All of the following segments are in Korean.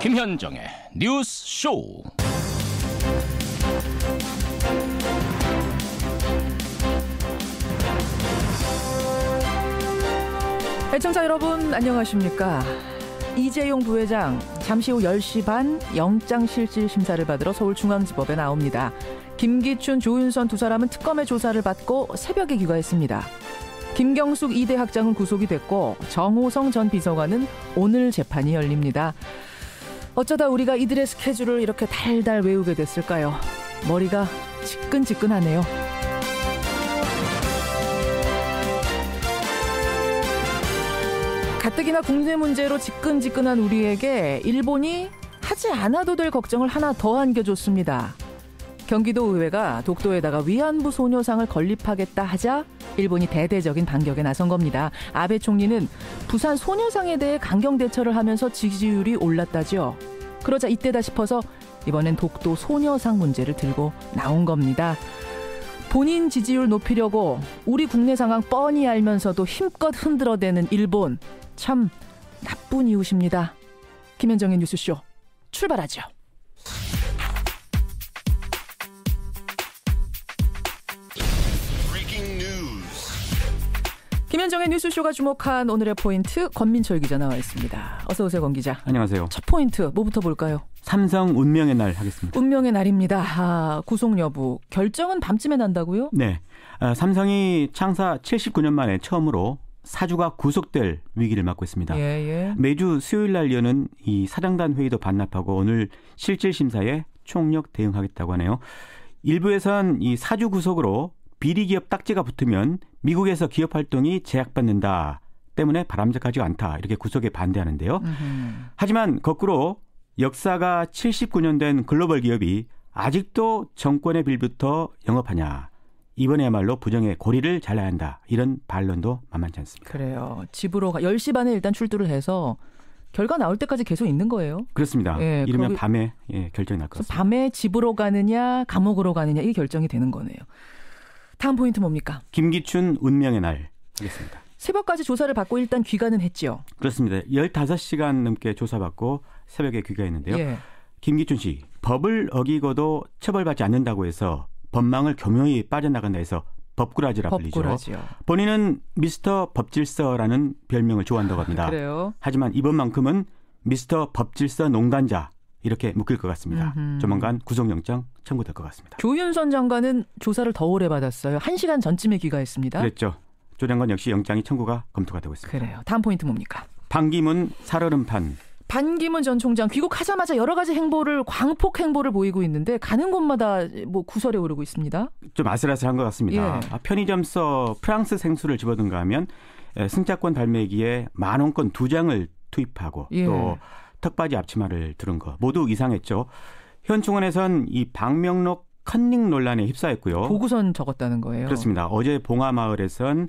김현정의 뉴스 쇼. 애청자 여러분 안녕하십니까. 이재용 부회장 잠시 후 10시 반 영장실질 심사를 받으러 서울중앙지법에 나옵니다. 김기춘, 조윤선 두 사람은 특검의 조사를 받고 새벽에 귀가했습니다. 김경숙 2대 학장은 구속이 됐고 정호성 전 비서관은 오늘 재판이 열립니다. 어쩌다 우리가 이들의 스케줄을 이렇게 달달 외우게 됐을까요? 머리가 지끈지끈하네요. 가뜩이나 국내 문제로 지끈지끈한 우리에게 일본이 하지 않아도 될 걱정을 하나 더 안겨줬습니다. 경기도 의회가 독도에다가 위안부 소녀상을 건립하겠다 하자 일본이 대대적인 반격에 나선 겁니다. 아베 총리는 부산 소녀상에 대해 강경 대처를 하면서 지지율이 올랐다죠. 그러자 이때다 싶어서 이번엔 독도 소녀상 문제를 들고 나온 겁니다. 본인 지지율 높이려고 우리 국내 상황 뻔히 알면서도 힘껏 흔들어대는 일본. 참 나쁜 이웃입니다. 김현정의 뉴스쇼 출발하죠. 김현정의 뉴스쇼가 주목한 오늘의 포인트, 권민철 기자 나와 있습니다. 어서 오세요, 권 기자. 안녕하세요. 첫 포인트 뭐부터 볼까요? 삼성 운명의 날 하겠습니다. 운명의 날입니다. 구속 여부 결정은 밤쯤에 난다고요? 네. 삼성이 창사 79년 만에 처음으로 사주가 구속될 위기를 맞고 있습니다. 예. 매주 수요일 날 여는 이 사장단 회의도 반납하고 오늘 실질 심사에 총력 대응하겠다고 하네요. 일부에선 이 사주 구속으로 비리기업 딱지가 붙으면 미국에서 기업 활동이 제약받는다 때문에 바람직하지 않다, 이렇게 구속에 반대하는데요. 하지만 거꾸로 역사가 79년 된 글로벌 기업이 아직도 정권의 빌부터 영업하냐, 이번에야말로 부정의 고리를 잘라야 한다, 이런 반론도 만만치 않습니다. 그래요. 집으로 10시 반에 일단 출두를 해서 결과 나올 때까지 계속 있는 거예요? 그렇습니다. 예, 이러면 밤에 결정이 날 것 같습니다. 밤에 집으로 가느냐 감옥으로 가느냐, 이게 결정이 되는 거네요. 다음 포인트 뭡니까? 김기춘 운명의 날 하겠습니다. 새벽까지 조사를 받고 일단 귀가는 했죠? 그렇습니다. 15시간 넘게 조사받고 새벽에 귀가했는데요. 예. 김기춘 씨, 법을 어기고도 처벌받지 않는다고 해서 법망을 교묘히 빠져나간다 해서 법꾸라지라 불리죠. 본인은 미스터 법질서라는 별명을 좋아한다고 합니다. 그래요? 하지만 이번만큼은 미스터 법질서 농단자, 이렇게 묶일 것 같습니다. 조만간 구속영장 청구될 것 같습니다. 조윤선 장관은 조사를 더 오래 받았어요. 1시간 전쯤에 귀가했습니다. 그랬죠. 조 장관 역시 영장이 청구가 검토가 되고 있습니다. 그래요. 다음 포인트 뭡니까? 반기문 살얼음판. 반기문 전 총장 귀국하자마자 여러 가지 행보를, 광폭 행보를 보이고 있는데 가는 곳마다 뭐 구설에 오르고 있습니다. 좀 아슬아슬한 것 같습니다. 예. 편의점서 프랑스 생수를 집어든가 하면 승차권 발매기에 만원권 2장을 투입하고 또 턱받이 앞치마를 두른 거 모두 이상했죠. 현 총원에선 이 방명록 컨닝 논란에 휩싸였고요. 보고선 적었다는 거예요. 그렇습니다. 어제 봉화마을에선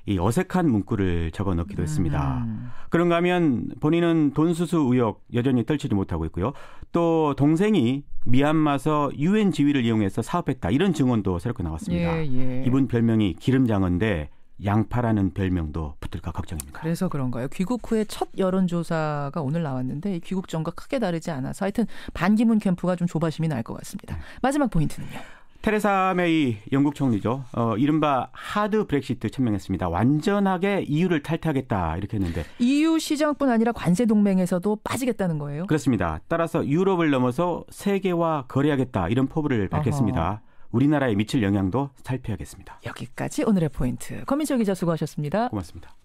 이 어색한 문구를 적어 넣기도 했습니다. 그런가 하면 본인은 돈수수 의혹 여전히 떨치지 못하고 있고요. 또 동생이 미얀마서 유엔 지위를 이용해서 사업했다, 이런 증언도 새롭게 나왔습니다. 이분 별명이 기름장어인데 양파라는 별명도 붙을까 걱정입니다. 그래서 그런가요? 귀국 후에 첫 여론조사가 오늘 나왔는데 이 귀국 전과 크게 다르지 않아서 하여튼 반기문 캠프가 좀 조바심이 날 것 같습니다. 마지막 포인트는요? 테레사 메이 영국 총리죠. 이른바 하드 브렉시트 천명했습니다. 완전하게 EU를 탈퇴하겠다, 이렇게 했는데 EU 시장뿐 아니라 관세 동맹에서도 빠지겠다는 거예요? 그렇습니다. 따라서 유럽을 넘어서 세계와 거래하겠다, 이런 포부를 밝혔습니다. 우리나라에 미칠 영향도 살펴야겠습니다. 여기까지 오늘의 포인트. 권민철 기자 수고하셨습니다. 고맙습니다.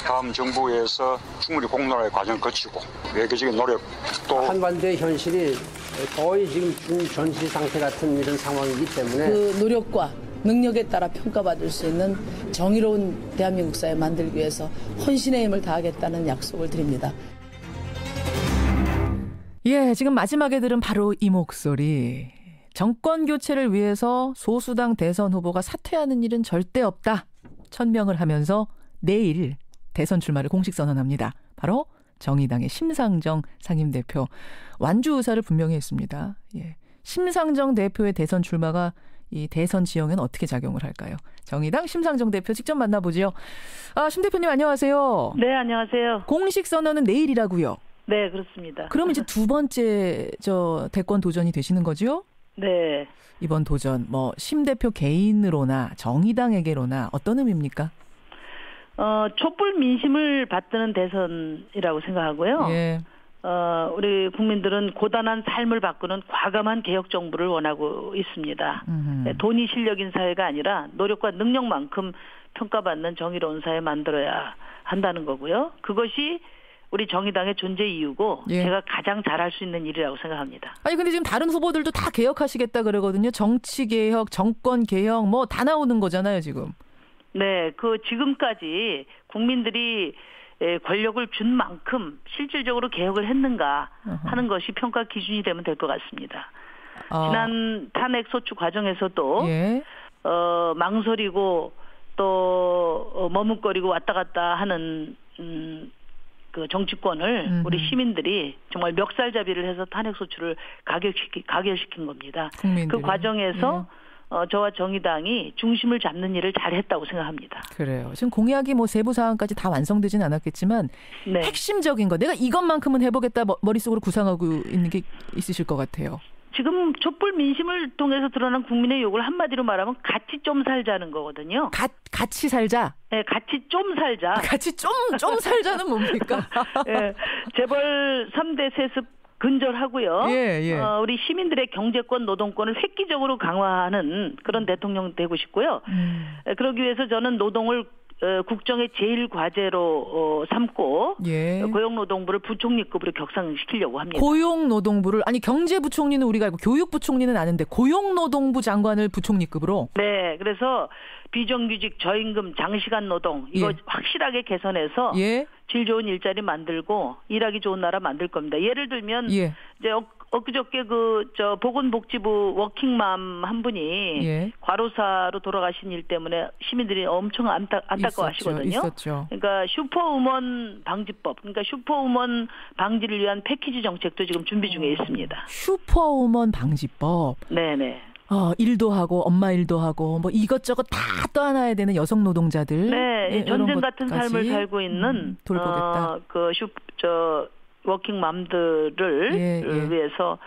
다음 정부에서 충분히 공론화의 과정을 거치고 외교적인 노력, 또 한반도의 현실이 거의 지금 준전시 상태 같은 이런 상황이기 때문에 그 노력과 능력에 따라 평가받을 수 있는 정의로운 대한민국 사회 만들기 위해서 헌신의 힘을 다하겠다는 약속을 드립니다. 예, 지금 마지막에 들은 바로 이 목소리. 정권 교체를 위해서 소수당 대선 후보가 사퇴하는 일은 절대 없다. 천명을 하면서 내일 대선 출마를 공식 선언합니다. 바로 정의당의 심상정 상임대표. 완주 의사를 분명히 했습니다. 예. 심상정 대표의 대선 출마가 이 대선 지형에는 어떻게 작용을 할까요? 정의당 심상정 대표 직접 만나보죠. 심 대표님 안녕하세요. 네, 안녕하세요. 공식 선언은 내일이라고요? 네, 그렇습니다. 그럼 이제 두 번째 대권 도전이 되시는 거죠? 네. 이번 도전 심 대표 개인으로나 정의당에게로나 어떤 의미입니까? 촛불 민심을 받드는 대선이라고 생각하고요. 예. 우리 국민들은 고단한 삶을 바꾸는 과감한 개혁 정부를 원하고 있습니다. 네, 돈이 실력인 사회가 아니라 노력과 능력만큼 평가받는 정의로운 사회 만들어야 한다는 거고요. 그것이 우리 정의당의 존재 이유고 예. 제가 가장 잘할 수 있는 일이라고 생각합니다. 아니 근데 지금 다른 후보들도 다 개혁하시겠다 그러거든요. 정치 개혁, 정권 개혁 다 나오는 거잖아요, 지금. 네, 지금까지 국민들이 권력을 준 만큼 실질적으로 개혁을 했는가 하는 것이 평가 기준이 되면 될 것 같습니다. 지난 탄핵 소추 과정에서도 예. 망설이고 또 머뭇거리고 왔다 갔다 하는 그 정치권을 우리 시민들이 정말 멱살잡이를 해서 탄핵 소추를 가결시킨 겁니다. 국민들이. 그 과정에서 저와 정의당이 중심을 잡는 일을 잘했다고 생각합니다. 그래요. 지금 공약이 세부 사항까지 다 완성되진 않았겠지만 네. 핵심적인 거 내가 이것만큼은 해보겠다 머릿속으로 구상하고 있는 게 있으실 것 같아요. 지금 촛불 민심을 통해서 드러난 국민의 요구를 한마디로 말하면 같이 좀 살자는 거거든요. 같이 살자? 네, 같이 좀 살자. 같이 좀 살자는 뭡니까? 네, 재벌 3대 세습 근절하고요. 예. 우리 시민들의 경제권, 노동권을 획기적으로 강화하는 그런 대통령 되고 싶고요. 그러기 위해서 저는 노동을 국정의 제일 과제로 삼고 예. 고용노동부를 부총리급으로 격상시키려고 합니다. 고용노동부를 경제부총리는 우리가 알고 교육부총리는 아는데 고용노동부 장관을 부총리급으로? 네. 그래서 비정규직, 저임금, 장시간 노동 이거 예. 확실하게 개선해서 예. 질 좋은 일자리 만들고 일하기 좋은 나라 만들 겁니다. 예를 들면 예. 이제 엊그저께 보건복지부 워킹맘 한 분이 예. 과로사로 돌아가신 일 때문에 시민들이 엄청 안타까워하시거든요. 있었죠. 그러니까 슈퍼우먼 방지법, 그러니까 슈퍼우먼 방지를 위한 패키지 정책도 지금 준비 중에 있습니다. 슈퍼우먼 방지법. 네네. 일도 하고 엄마 일도 하고 이것저것 다 떠안아야 되는 여성 노동자들. 네, 전쟁 같은 삶을 살고 있는 돌보겠다. 워킹맘들을 예. 위해서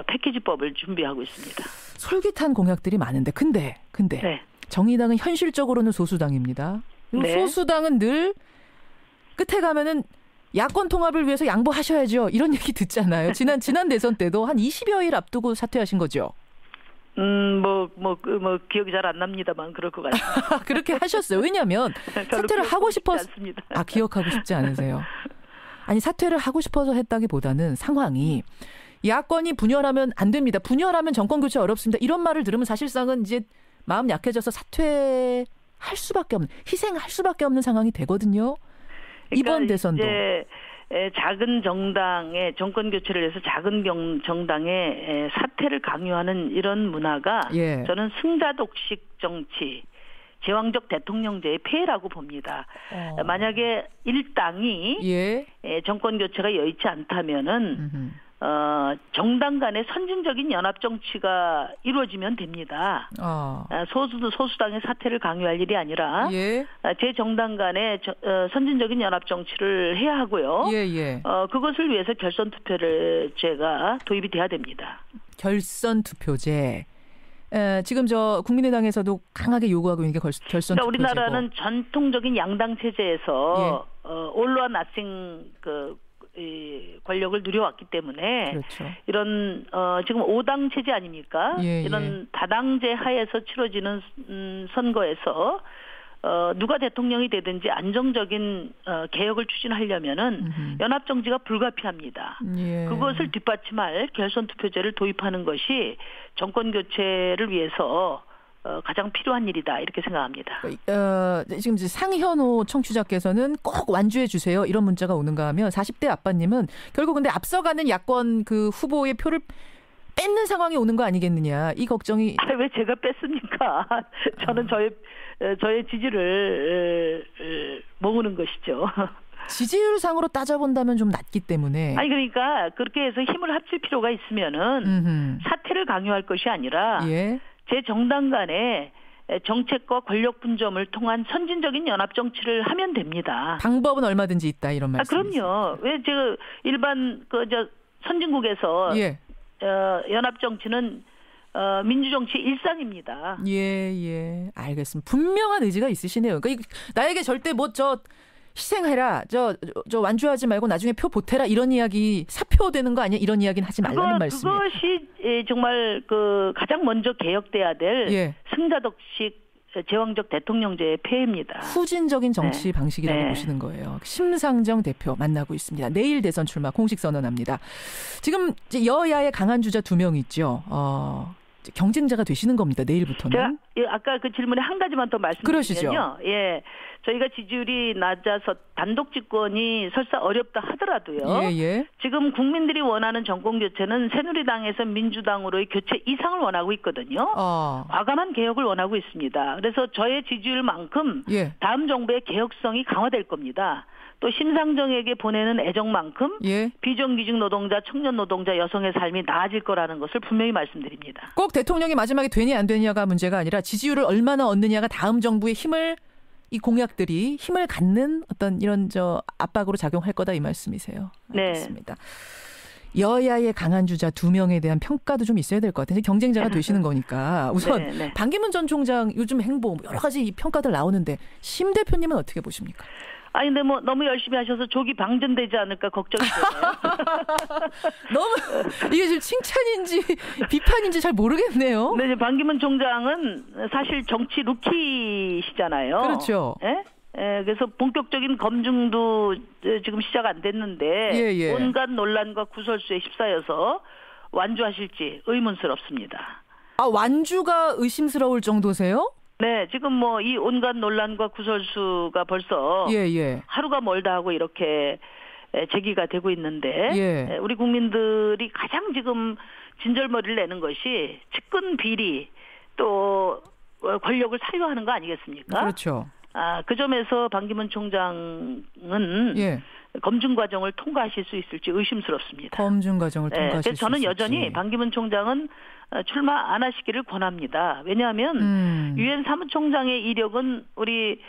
패키지법을 준비하고 있습니다. 솔깃한 공약들이 많은데 근데 네. 정의당은 현실적으로는 소수당입니다. 그리고 네. 소수당은 늘 끝에 가면은 야권 통합을 위해서 양보하셔야죠. 이런 얘기 듣잖아요. 지난 대선 때도 한 20여일 앞두고 사퇴하신 거죠. 기억이 잘 안 납니다만 그럴 것 같습니다. 그렇게 하셨어요. 왜냐하면 사퇴를 하고 싶어서 기억하고 싶지 않으세요. 아니 사퇴를 하고 싶어서 했다기보다는 상황이 야권이 분열하면 안 됩니다. 분열하면 정권 교체 어렵습니다. 이런 말을 들으면 사실상은 이제 마음 약해져서 사퇴할 수밖에 없는, 희생할 수밖에 없는 상황이 되거든요. 그러니까 이번 대선도. 이제 작은 정당의 정권 교체를 해서 작은 정당의 사퇴를 강요하는 이런 문화가 예. 저는 승자독식 정치, 제왕적 대통령제의 폐해라고 봅니다. 만약에 일당이 예. 정권 교체가 여의치 않다면은 정당 간의 선진적인 연합 정치가 이루어지면 됩니다. 소수당의 사퇴를 강요할 일이 아니라 예. 제 정당 간의 선진적인 연합 정치를 해야 하고요. 예. 그것을 위해서 결선 투표제가 도입이 돼야 됩니다. 결선 투표제. 지금 국민의당에서도 강하게 요구하고 있는 게 결선 투표제고. 우리나라는 전통적인 양당 체제에서 all or nothing 권력을 누려왔기 때문에 그렇죠. 이런 지금 5당 체제 아닙니까? 이런 다당제 하에서 치러지는 선거에서 누가 대통령이 되든지 안정적인 개혁을 추진하려면은 연합 정치가 불가피합니다. 예. 그것을 뒷받침할 결선 투표제를 도입하는 것이 정권 교체를 위해서 가장 필요한 일이다 이렇게 생각합니다. 지금 상현호 청취자께서는 꼭 완주해 주세요 이런 문자가 오는가 하면 40대 아빠님은 결국 근데 앞서가는 야권 그 후보의 표를 뺏는 상황이 오는 거 아니겠느냐 이 걱정이. 왜 제가 뺐습니까? 저는 저의 지지를 모으는 것이죠. 지지율상으로 따져본다면 좀 낮기 때문에. 아니 그러니까 그렇게 해서 힘을 합칠 필요가 있으면은 사퇴를 강요할 것이 아니라 예. 제 정당 간에 정책과 권력 분점을 통한 선진적인 연합 정치를 하면 됩니다. 방법은 얼마든지 있다 이런 말씀이세요. 그럼요. 왜 제가 일반 선진국에서 예. 연합 정치는 민주정치 일상입니다. 예. 알겠습니다. 분명한 의지가 있으시네요. 그러니까 나에게 절대 희생해라. 저 완주하지 말고 나중에 표 보태라. 이런 이야기 사표 되는 거 아니야? 이런 이야기는 하지 말라는 말씀이에요. 그것이 정말 가장 먼저 개혁돼야 될 승자독식 제왕적 대통령제의 폐해입니다. 후진적인 정치 방식이라고 보시는 거예요. 심상정 대표 만나고 있습니다. 내일 대선 출마 공식 선언합니다. 지금 여야의 강한 주자 2명 있죠. 경쟁자가 되시는 겁니다. 내일부터는. 제가 아까 그 질문에 한 가지만 더 말씀드리면요. 예, 저희가 지지율이 낮아서 단독 집권이 설사 어렵다 하더라도요. 예. 지금 국민들이 원하는 정권 교체는 새누리당에서 민주당으로의 교체 이상을 원하고 있거든요. 과감한 개혁을 원하고 있습니다. 그래서 저의 지지율만큼 다음 정부의 개혁성이 강화될 겁니다. 또 심상정에게 보내는 애정만큼 비정규직 노동자, 청년 노동자, 여성의 삶이 나아질 거라는 것을 분명히 말씀드립니다. 꼭 대통령이 마지막에 되냐 안 되냐가 문제가 아니라 지지율을 얼마나 얻느냐가 다음 정부의 이 공약들이 힘을 갖는 어떤 이런 압박으로 작용할 거다 이 말씀이세요. 알겠습니다. 여야의 강한 주자 2명에 대한 평가도 좀 있어야 될 것 같아요. 경쟁자가 되시는 거니까. 우선 반기문 전 총장 요즘 행보 여러 가지 평가들 나오는데 심 대표님은 어떻게 보십니까? 아니 근데 너무 열심히 하셔서 조기 방전되지 않을까 걱정이 되네요. 너무 이게 지금 칭찬인지 비판인지 잘 모르겠네요. 네, 반기문 총장은 사실 정치 루키시잖아요. 그렇죠. 그래서 본격적인 검증도 지금 시작 안 됐는데 온갖 논란과 구설수에 휩싸여서 완주하실지 의문스럽습니다. 완주가 의심스러울 정도세요? 네, 지금 이 온갖 논란과 구설수가 벌써 하루가 멀다 하고 이렇게 제기가 되고 있는데 우리 국민들이 가장 지금 진절머리를 내는 것이 측근 비리 또 권력을 사유하는 거 아니겠습니까? 그렇죠. 그 점에서 반기문 총장은 검증 과정을 통과하실 수 있을지 의심스럽습니다. 검증 과정을 통과하실 수 있을지. 저는 여전히 반기문 총장은 출마 안 하시기를 권합니다. 왜냐하면 유엔 사무총장의 이력은 우리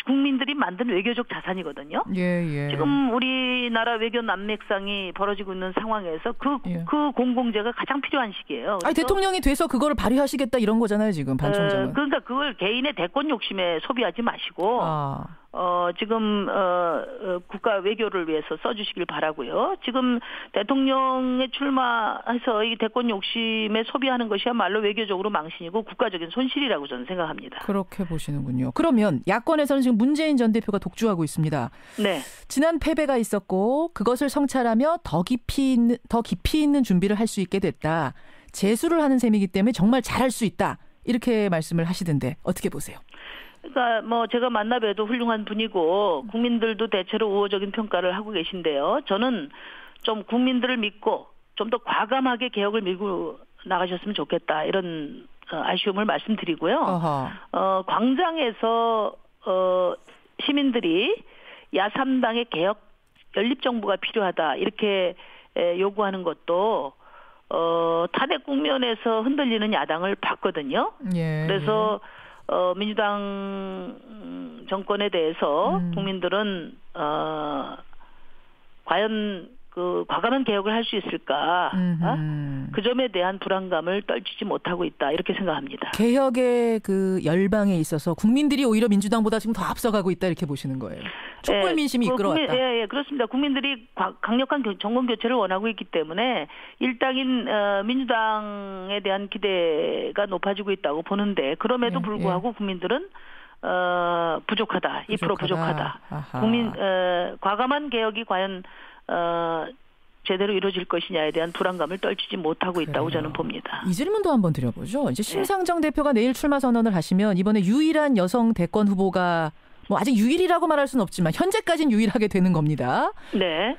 국민들이 만든 외교적 자산이거든요. 지금 우리나라 외교 난맥상이 벌어지고 있는 상황에서 그 공공재가 가장 필요한 시기예요. 대통령이 돼서 그거를 발휘하시겠다 이런 거잖아요, 지금 반 총장은. 그러니까 그걸 개인의 대권 욕심에 소비하지 마시고 지금 국가 외교를 위해서 써주시길 바라고요. 지금 대통령에 출마해서 이 대권 욕심에 소비하는 것이야말로 외교적으로 망신이고 국가적인 손실이라고 저는 생각합니다. 그렇게 보시는군요. 그러면 야권에서는 지금 문재인 전 대표가 독주하고 있습니다. 네. 지난 패배가 있었고 그것을 성찰하며 더 깊이 있는 준비를 할 수 있게 됐다. 재수를 하는 셈이기 때문에 정말 잘할 수 있다. 이렇게 말씀을 하시던데 어떻게 보세요? 그러니까 제가 만나봬도 훌륭한 분이고 국민들도 대체로 우호적인 평가를 하고 계신데요. 저는 좀 국민들을 믿고 좀 더 과감하게 개혁을 밀고 나가셨으면 좋겠다 이런 아쉬움을 말씀드리고요. 광장에서 시민들이 야3당의 개혁 연립정부가 필요하다 이렇게 요구하는 것도 탄핵 국면에서 흔들리는 야당을 봤거든요. 그래서 민주당 정권에 대해서 국민들은 과연 과감한 개혁을 할 수 있을까? 그 점에 대한 불안감을 떨치지 못하고 있다 이렇게 생각합니다. 개혁의 열방에 있어서 국민들이 오히려 민주당보다 지금 더 앞서가고 있다 이렇게 보시는 거예요. 촛불 민심이 이끌어왔다. 그렇습니다. 국민들이 강력한 정권 교체를 원하고 있기 때문에 일당인 민주당에 대한 기대가 높아지고 있다고 보는데 그럼에도 불구하고 국민들은 부족하다. 2% 부족하다. 과감한 개혁이 과연 제대로 이루어질 것이냐에 대한 불안감을 떨치지 못하고 있다고 저는 봅니다. 이 질문도 한번 드려보죠. 이제 심상정 대표가 내일 출마 선언을 하시면 이번에 유일한 여성 대권 후보가 아직 유일이라고 말할 수는 없지만 현재까지는 유일하게 되는 겁니다. 네.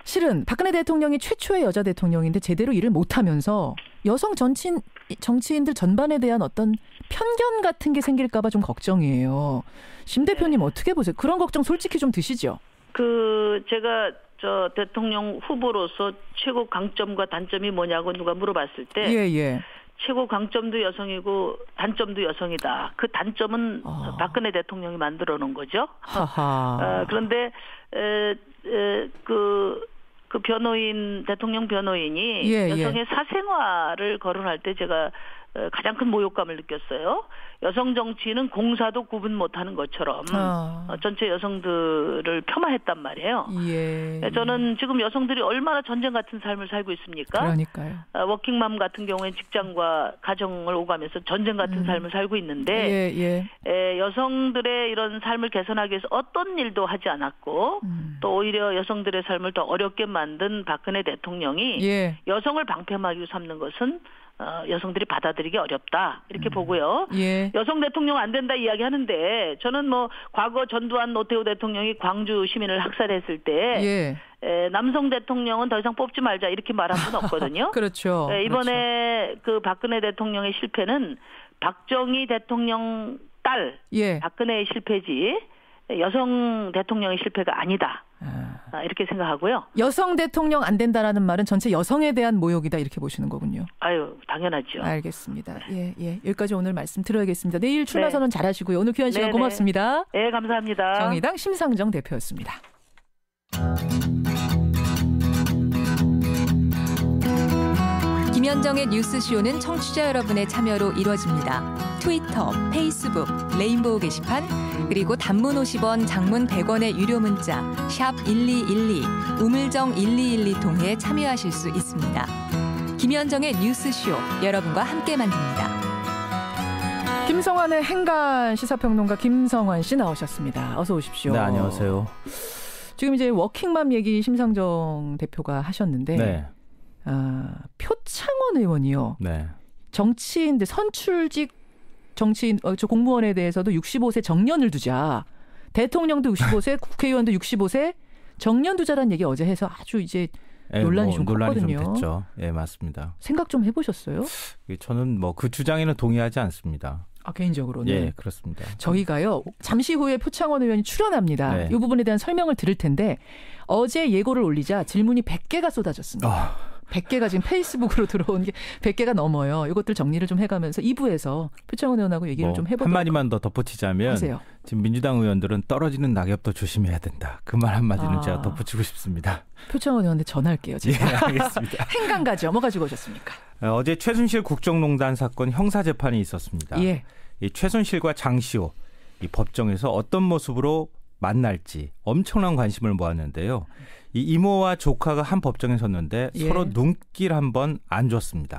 실은 박근혜 대통령이 최초의 여자 대통령인데 제대로 일을 못하면서 여성 정치인들 전반에 대한 어떤 편견 같은 게 생길까 봐 좀 걱정이에요. 심 대표님 어떻게 보세요? 그런 걱정 솔직히 좀 드시죠? 제가 저 대통령 후보로서 최고 강점과 단점이 뭐냐고 누가 물어봤을 때 예. 최고 강점도 여성이고 단점도 여성이다. 그 단점은 박근혜 대통령이 만들어 놓은 거죠. 그런데 그 변호인 대통령 변호인이 여성의 사생활을 거론할 때 제가 가장 큰 모욕감을 느꼈어요. 여성 정치인은 공사도 구분 못하는 것처럼 전체 여성들을 폄하했단 말이에요. 저는 지금 여성들이 얼마나 전쟁 같은 삶을 살고 있습니까? 그러니까요. 워킹맘 같은 경우에 직장과 가정을 오가면서 전쟁 같은 삶을 살고 있는데 여성들의 이런 삶을 개선하기 위해서 어떤 일도 하지 않았고 또 오히려 여성들의 삶을 더 어렵게 만든 박근혜 대통령이 여성을 방패막이로 삼는 것은 여성들이 받아들이기 어렵다 이렇게 보고요. 여성 대통령 안 된다 이야기하는데 저는 뭐 과거 전두환 노태우 대통령이 광주 시민을 학살했을 때 남성 대통령은 더 이상 뽑지 말자 이렇게 말한 분 없거든요. 그렇죠. 이번에 그 박근혜 대통령의 실패는 박정희 대통령 딸 박근혜의 실패지 여성 대통령의 실패가 아니다. 이렇게 생각하고요. 여성 대통령 안 된다라는 말은 전체 여성에 대한 모욕이다 이렇게 보시는 거군요. 아유, 당연하죠. 알겠습니다. 여기까지 오늘 말씀 드려야겠습니다. 내일 출마 선언 잘하시고요. 오늘 귀한 시간 고맙습니다. 네, 감사합니다. 정의당 심상정 대표였습니다. 김현정의 뉴스쇼는 청취자 여러분의 참여로 이루어집니다. 트위터, 페이스북, 레인보우 게시판, 그리고 단문 50원, 장문 100원의 유료 문자 샵 1212, 우물정 1212 통해 참여하실 수 있습니다. 김현정의 뉴스쇼, 여러분과 함께 만듭니다. 김성환의 행간 시사평론가 김성환 씨 나오셨습니다. 어서 오십시오. 네, 안녕하세요. 지금 이제 워킹맘 얘기 심상정 대표가 하셨는데 표창원 의원이요. 정치인들 선출직 정치인 저 공무원에 대해서도 65세 정년을 두자. 대통령도 65세, 국회의원도 65세 정년 두자라는 얘기 어제 해서 아주 이제 논란이 좀 컸거든요. 좀 됐죠. 맞습니다. 생각 좀 해보셨어요? 저는 뭐 그 주장에는 동의하지 않습니다. 개인적으로는? 그렇습니다. 저희가요, 잠시 후에 표창원 의원이 출연합니다. 이 부분에 대한 설명을 들을 텐데 어제 예고를 올리자 질문이 100개가 쏟아졌습니다. 100개가 지금 페이스북으로 들어온 게 100개가 넘어요. 이것들 정리를 좀 해가면서 2부에서 표창원 의원하고 얘기를 좀 해보도록 한마디만 더 덧붙이자면 하세요. 지금 민주당 의원들은 떨어지는 낙엽도 조심해야 된다. 그 말 한마디는 제가 덧붙이고 싶습니다. 표창원 의원한테 전화할게요. 제가. 알겠습니다. 행간가죠. 뭐 가지고 오셨습니까? 어제 최순실 국정농단 사건 형사재판이 있었습니다. 이 최순실과 장시호 이 법정에서 어떤 모습으로 만날지 엄청난 관심을 모았는데요. 이 이모와 조카가 한 법정에 섰는데 서로 눈길 한번 안 줬습니다.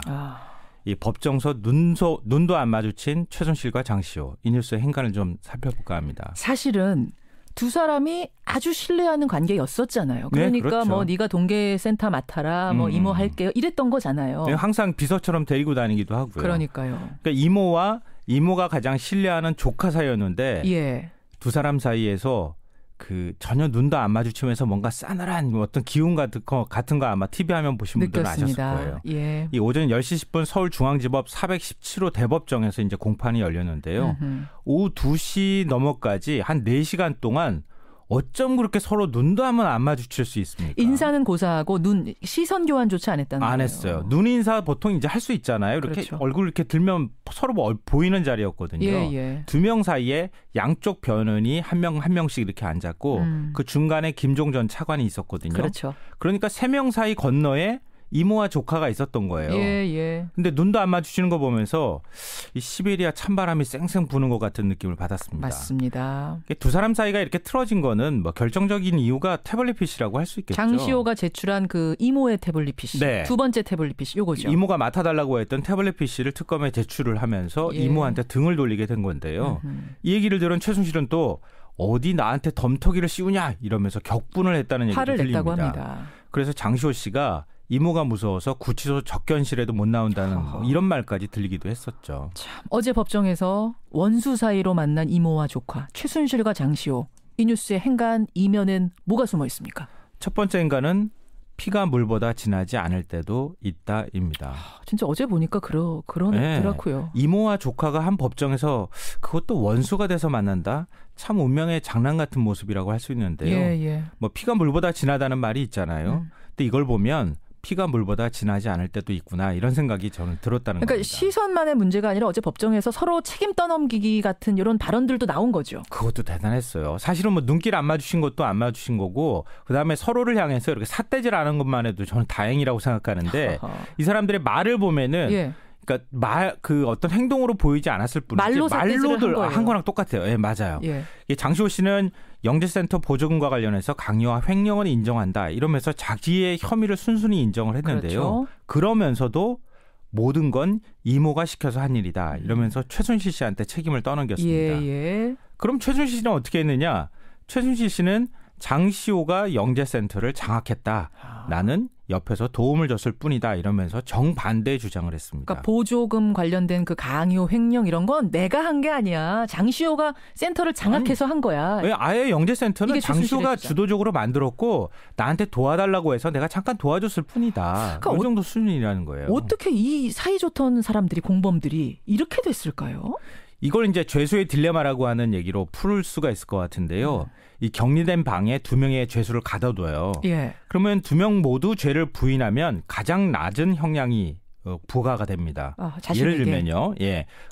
이 법정서 눈도 안 마주친 최순실과 장시호. 이 뉴스의 행간을 좀 살펴볼까 합니다. 사실은 두 사람이 아주 신뢰하는 관계였었잖아요. 그러니까 그렇죠. 뭐 네가 동계센터 맡아라, 뭐 이모 할게요. 이랬던 거잖아요. 항상 비서처럼 데리고 다니기도 하고요. 그러니까요. 그러니까 이모가 가장 신뢰하는 조카 사이였는데 두 사람 사이에서 그 전혀 눈도 안 마주치면서 뭔가 싸늘한 어떤 기운 같은 거 아마 TV 화면 보신 분들은 느꼈습니다. 아셨을 거예요. 이 오전 10시 10분 서울중앙지법 417호 대법정에서 이제 공판이 열렸는데요. 오후 2시 넘어까지 한 4시간 동안 어쩜 그렇게 서로 눈도 한번 안 마주칠 수 있습니까? 인사는 고사하고 시선 교환조차 안 했다는 거예요. 안 했어요. 눈 인사 보통 이제 할 수 있잖아요. 이렇게 그렇죠. 얼굴 이렇게 들면 서로 보이는 자리였거든요. 두 명 사이에 양쪽 변호인이 한 명씩 이렇게 앉았고 그 중간에 김종 전 차관이 있었거든요. 그렇죠. 그러니까 3명 사이 건너에 이모와 조카가 있었던 거예요. 근데 눈도 안 마주치는 거 보면서 이 시베리아 찬바람이 쌩쌩 부는 것 같은 느낌을 받았습니다. 맞습니다. 두 사람 사이가 이렇게 틀어진 거는 뭐 결정적인 이유가 태블릿 PC라고 할 수 있겠죠. 장시호가 제출한 그 이모의 태블릿 PC. 두 번째 태블릿 PC 요거죠. 이모가 맡아달라고 했던 태블릿 PC를 특검에 제출을 하면서 이모한테 등을 돌리게 된 건데요. 이 얘기를 들은 최순실은 또 어디 나한테 덤터기를 씌우냐 이러면서 격분을 했다는 얘기도 화를 들립니다. 냈다고 합니다. 그래서 장시호 씨가 이모가 무서워서 구치소 접견실에도 못 나온다는 이런 말까지 들리기도 했었죠. 참, 어제 법정에서 원수 사이로 만난 이모와 조카 최순실과 장시호. 이 뉴스의 행간 이면엔 뭐가 숨어 있습니까? 첫 번째 행간은 피가 물보다 진하지 않을 때도 있다입니다. 진짜 어제 보니까 그러더라고요. 네. 이모와 조카가 한 법정에서 그것도 원수가 돼서 만난다. 참 운명의 장난 같은 모습이라고 할 수 있는데요. 예. 뭐 피가 물보다 진하다는 말이 있잖아요. 근데 이걸 보면 피가 물보다 진하지 않을 때도 있구나 이런 생각이 저는 들었다는 그러니까 겁니다. 시선만의 문제가 아니라 어제 법정에서 서로 책임 떠넘기기 같은 이런 발언들도 나온 거죠. 그것도 대단했어요. 사실은 뭐 눈길 안 마주친 것도 안 마주친 거고 그다음에 서로를 향해서 이렇게 삿대질 하는 것만 해도 저는 다행이라고 생각하는데 이 사람들의 말을 보면은 그러니까 그 어떤 행동으로 보이지 않았을 뿐이지 말로들 한 거랑 똑같아요. 예, 맞아요. 장시호 씨는 영재센터 보조금과 관련해서 강요와 횡령을 인정한다 이러면서 자기의 혐의를 순순히 인정을 했는데요. 그렇죠. 그러면서도 모든 건 이모가 시켜서 한 일이다 이러면서 최순실 씨한테 책임을 떠넘겼습니다. 그럼 최순실 씨는 어떻게 했느냐? 최순실 씨는 장시호가 영재센터를 장악했다. 나는 옆에서 도움을 줬을 뿐이다 이러면서 정반대의 주장을 했습니다. 그러니까 보조금 관련된 그 강요, 횡령 이런 건 내가 한 게 아니야. 장시호가 센터를 장악해서 한 거야. 아예 영재센터는 장시호가 주도적으로 만들었고 나한테 도와달라고 해서 내가 잠깐 도와줬을 뿐이다. 그러니까 이 정도 수준이라는 거예요. 어떻게 이 사이좋던 사람들이 공범들이 이렇게 됐을까요? 이걸 이제 죄수의 딜레마라고 하는 얘기로 풀 수가 있을 것 같은데요. 이 격리된 방에 2명의 죄수를 가둬둬요. 그러면 2명 모두 죄를 부인하면 가장 낮은 형량이 부과가 됩니다. 예를 들면요.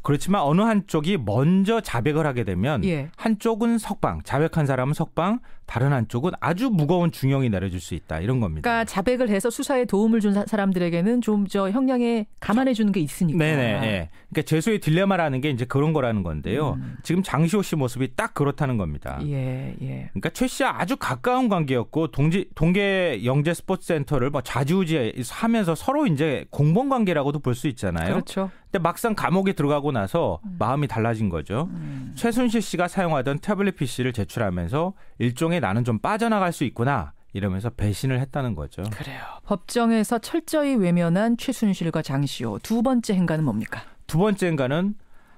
그렇지만 어느 한쪽이 먼저 자백을 하게 되면 한쪽은 석방, 자백한 사람은 석방, 다른 한쪽은 아주 무거운 중형이 내려질 수 있다. 이런 겁니다. 그러니까 자백을 해서 수사에 도움을 준 사람들에게는 좀 형량에 감안해 주는 게 있으니까. 네네. 그러니까 죄수의 딜레마라는 게 이제 그런 거라는 건데요. 지금 장시호 씨 모습이 딱 그렇다는 겁니다. 그러니까 최 씨와 아주 가까운 관계였고 동계 영재 스포츠센터를 뭐 좌지우지하면서 서로 이제 공범 관계라고도 볼 수 있잖아요. 그렇죠. 근데 막상 감옥에 들어가고 나서 마음이 달라진 거죠. 최순실 씨가 사용하던 태블릿 PC를 제출하면서 일종의 나는 좀 빠져나갈 수 있구나 이러면서 배신을 했다는 거죠. 그래요. 법정에서 철저히 외면한 최순실과 장시호. 두 번째 행간은 뭡니까? 두 번째 행간은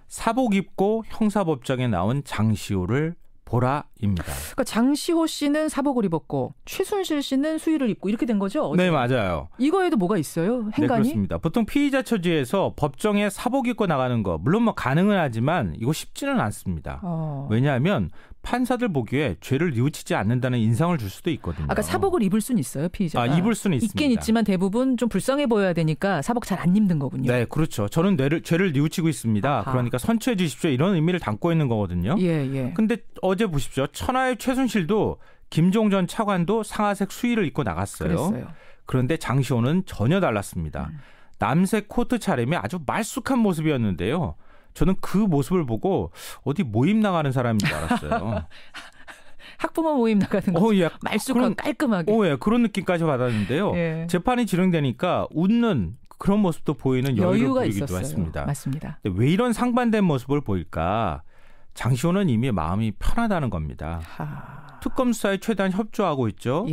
사복 입고 형사법정에 나온 장시호를 보라입니다. 그러니까 장시호 씨는 사복을 입었고 최순실 씨는 수의를 입고 이렇게 된 거죠? 어제? 네, 맞아요. 이거에도 뭐가 있어요? 행간이? 네, 그렇습니다. 보통 피의자 처지에서 법정에 사복 입고 나가는 거 물론 뭐 가능은 하지만 이거 쉽지는 않습니다. 왜냐하면 판사들 보기에 죄를 뉘우치지 않는다는 인상을 줄 수도 있거든요. 아까 사복을 입을 수는 있어요, 피의자가. 입을 수는 있습니다. 있긴 있지만 대부분 좀 불쌍해 보여야 되니까 사복 잘 안 입는 거군요. 네, 그렇죠. 저는 죄를 뉘우치고 있습니다. 그러니까 선처해 주십시오. 이런 의미를 담고 있는 거거든요. 근데 어제 보십시오. 천하의 최순실도 김종 전 차관도 상하색 수의를 입고 나갔어요. 그랬어요. 그런데 장시호는 전혀 달랐습니다. 남색 코트 차림이 아주 말쑥한 모습이었는데요. 저는 그 모습을 보고 어디 모임 나가는 사람인 줄 알았어요. 학부모 모임 나가는 거. 말쑥하고 깔끔하게. 그런 느낌까지 받았는데요. 재판이 진행되니까 웃는 그런 모습도 보이는 여유를 보이기도 했습니다. 맞습니다. 왜 이런 상반된 모습을 보일까? 장시호는 이미 마음이 편하다는 겁니다. 특검 수사에 최대한 협조하고 있죠.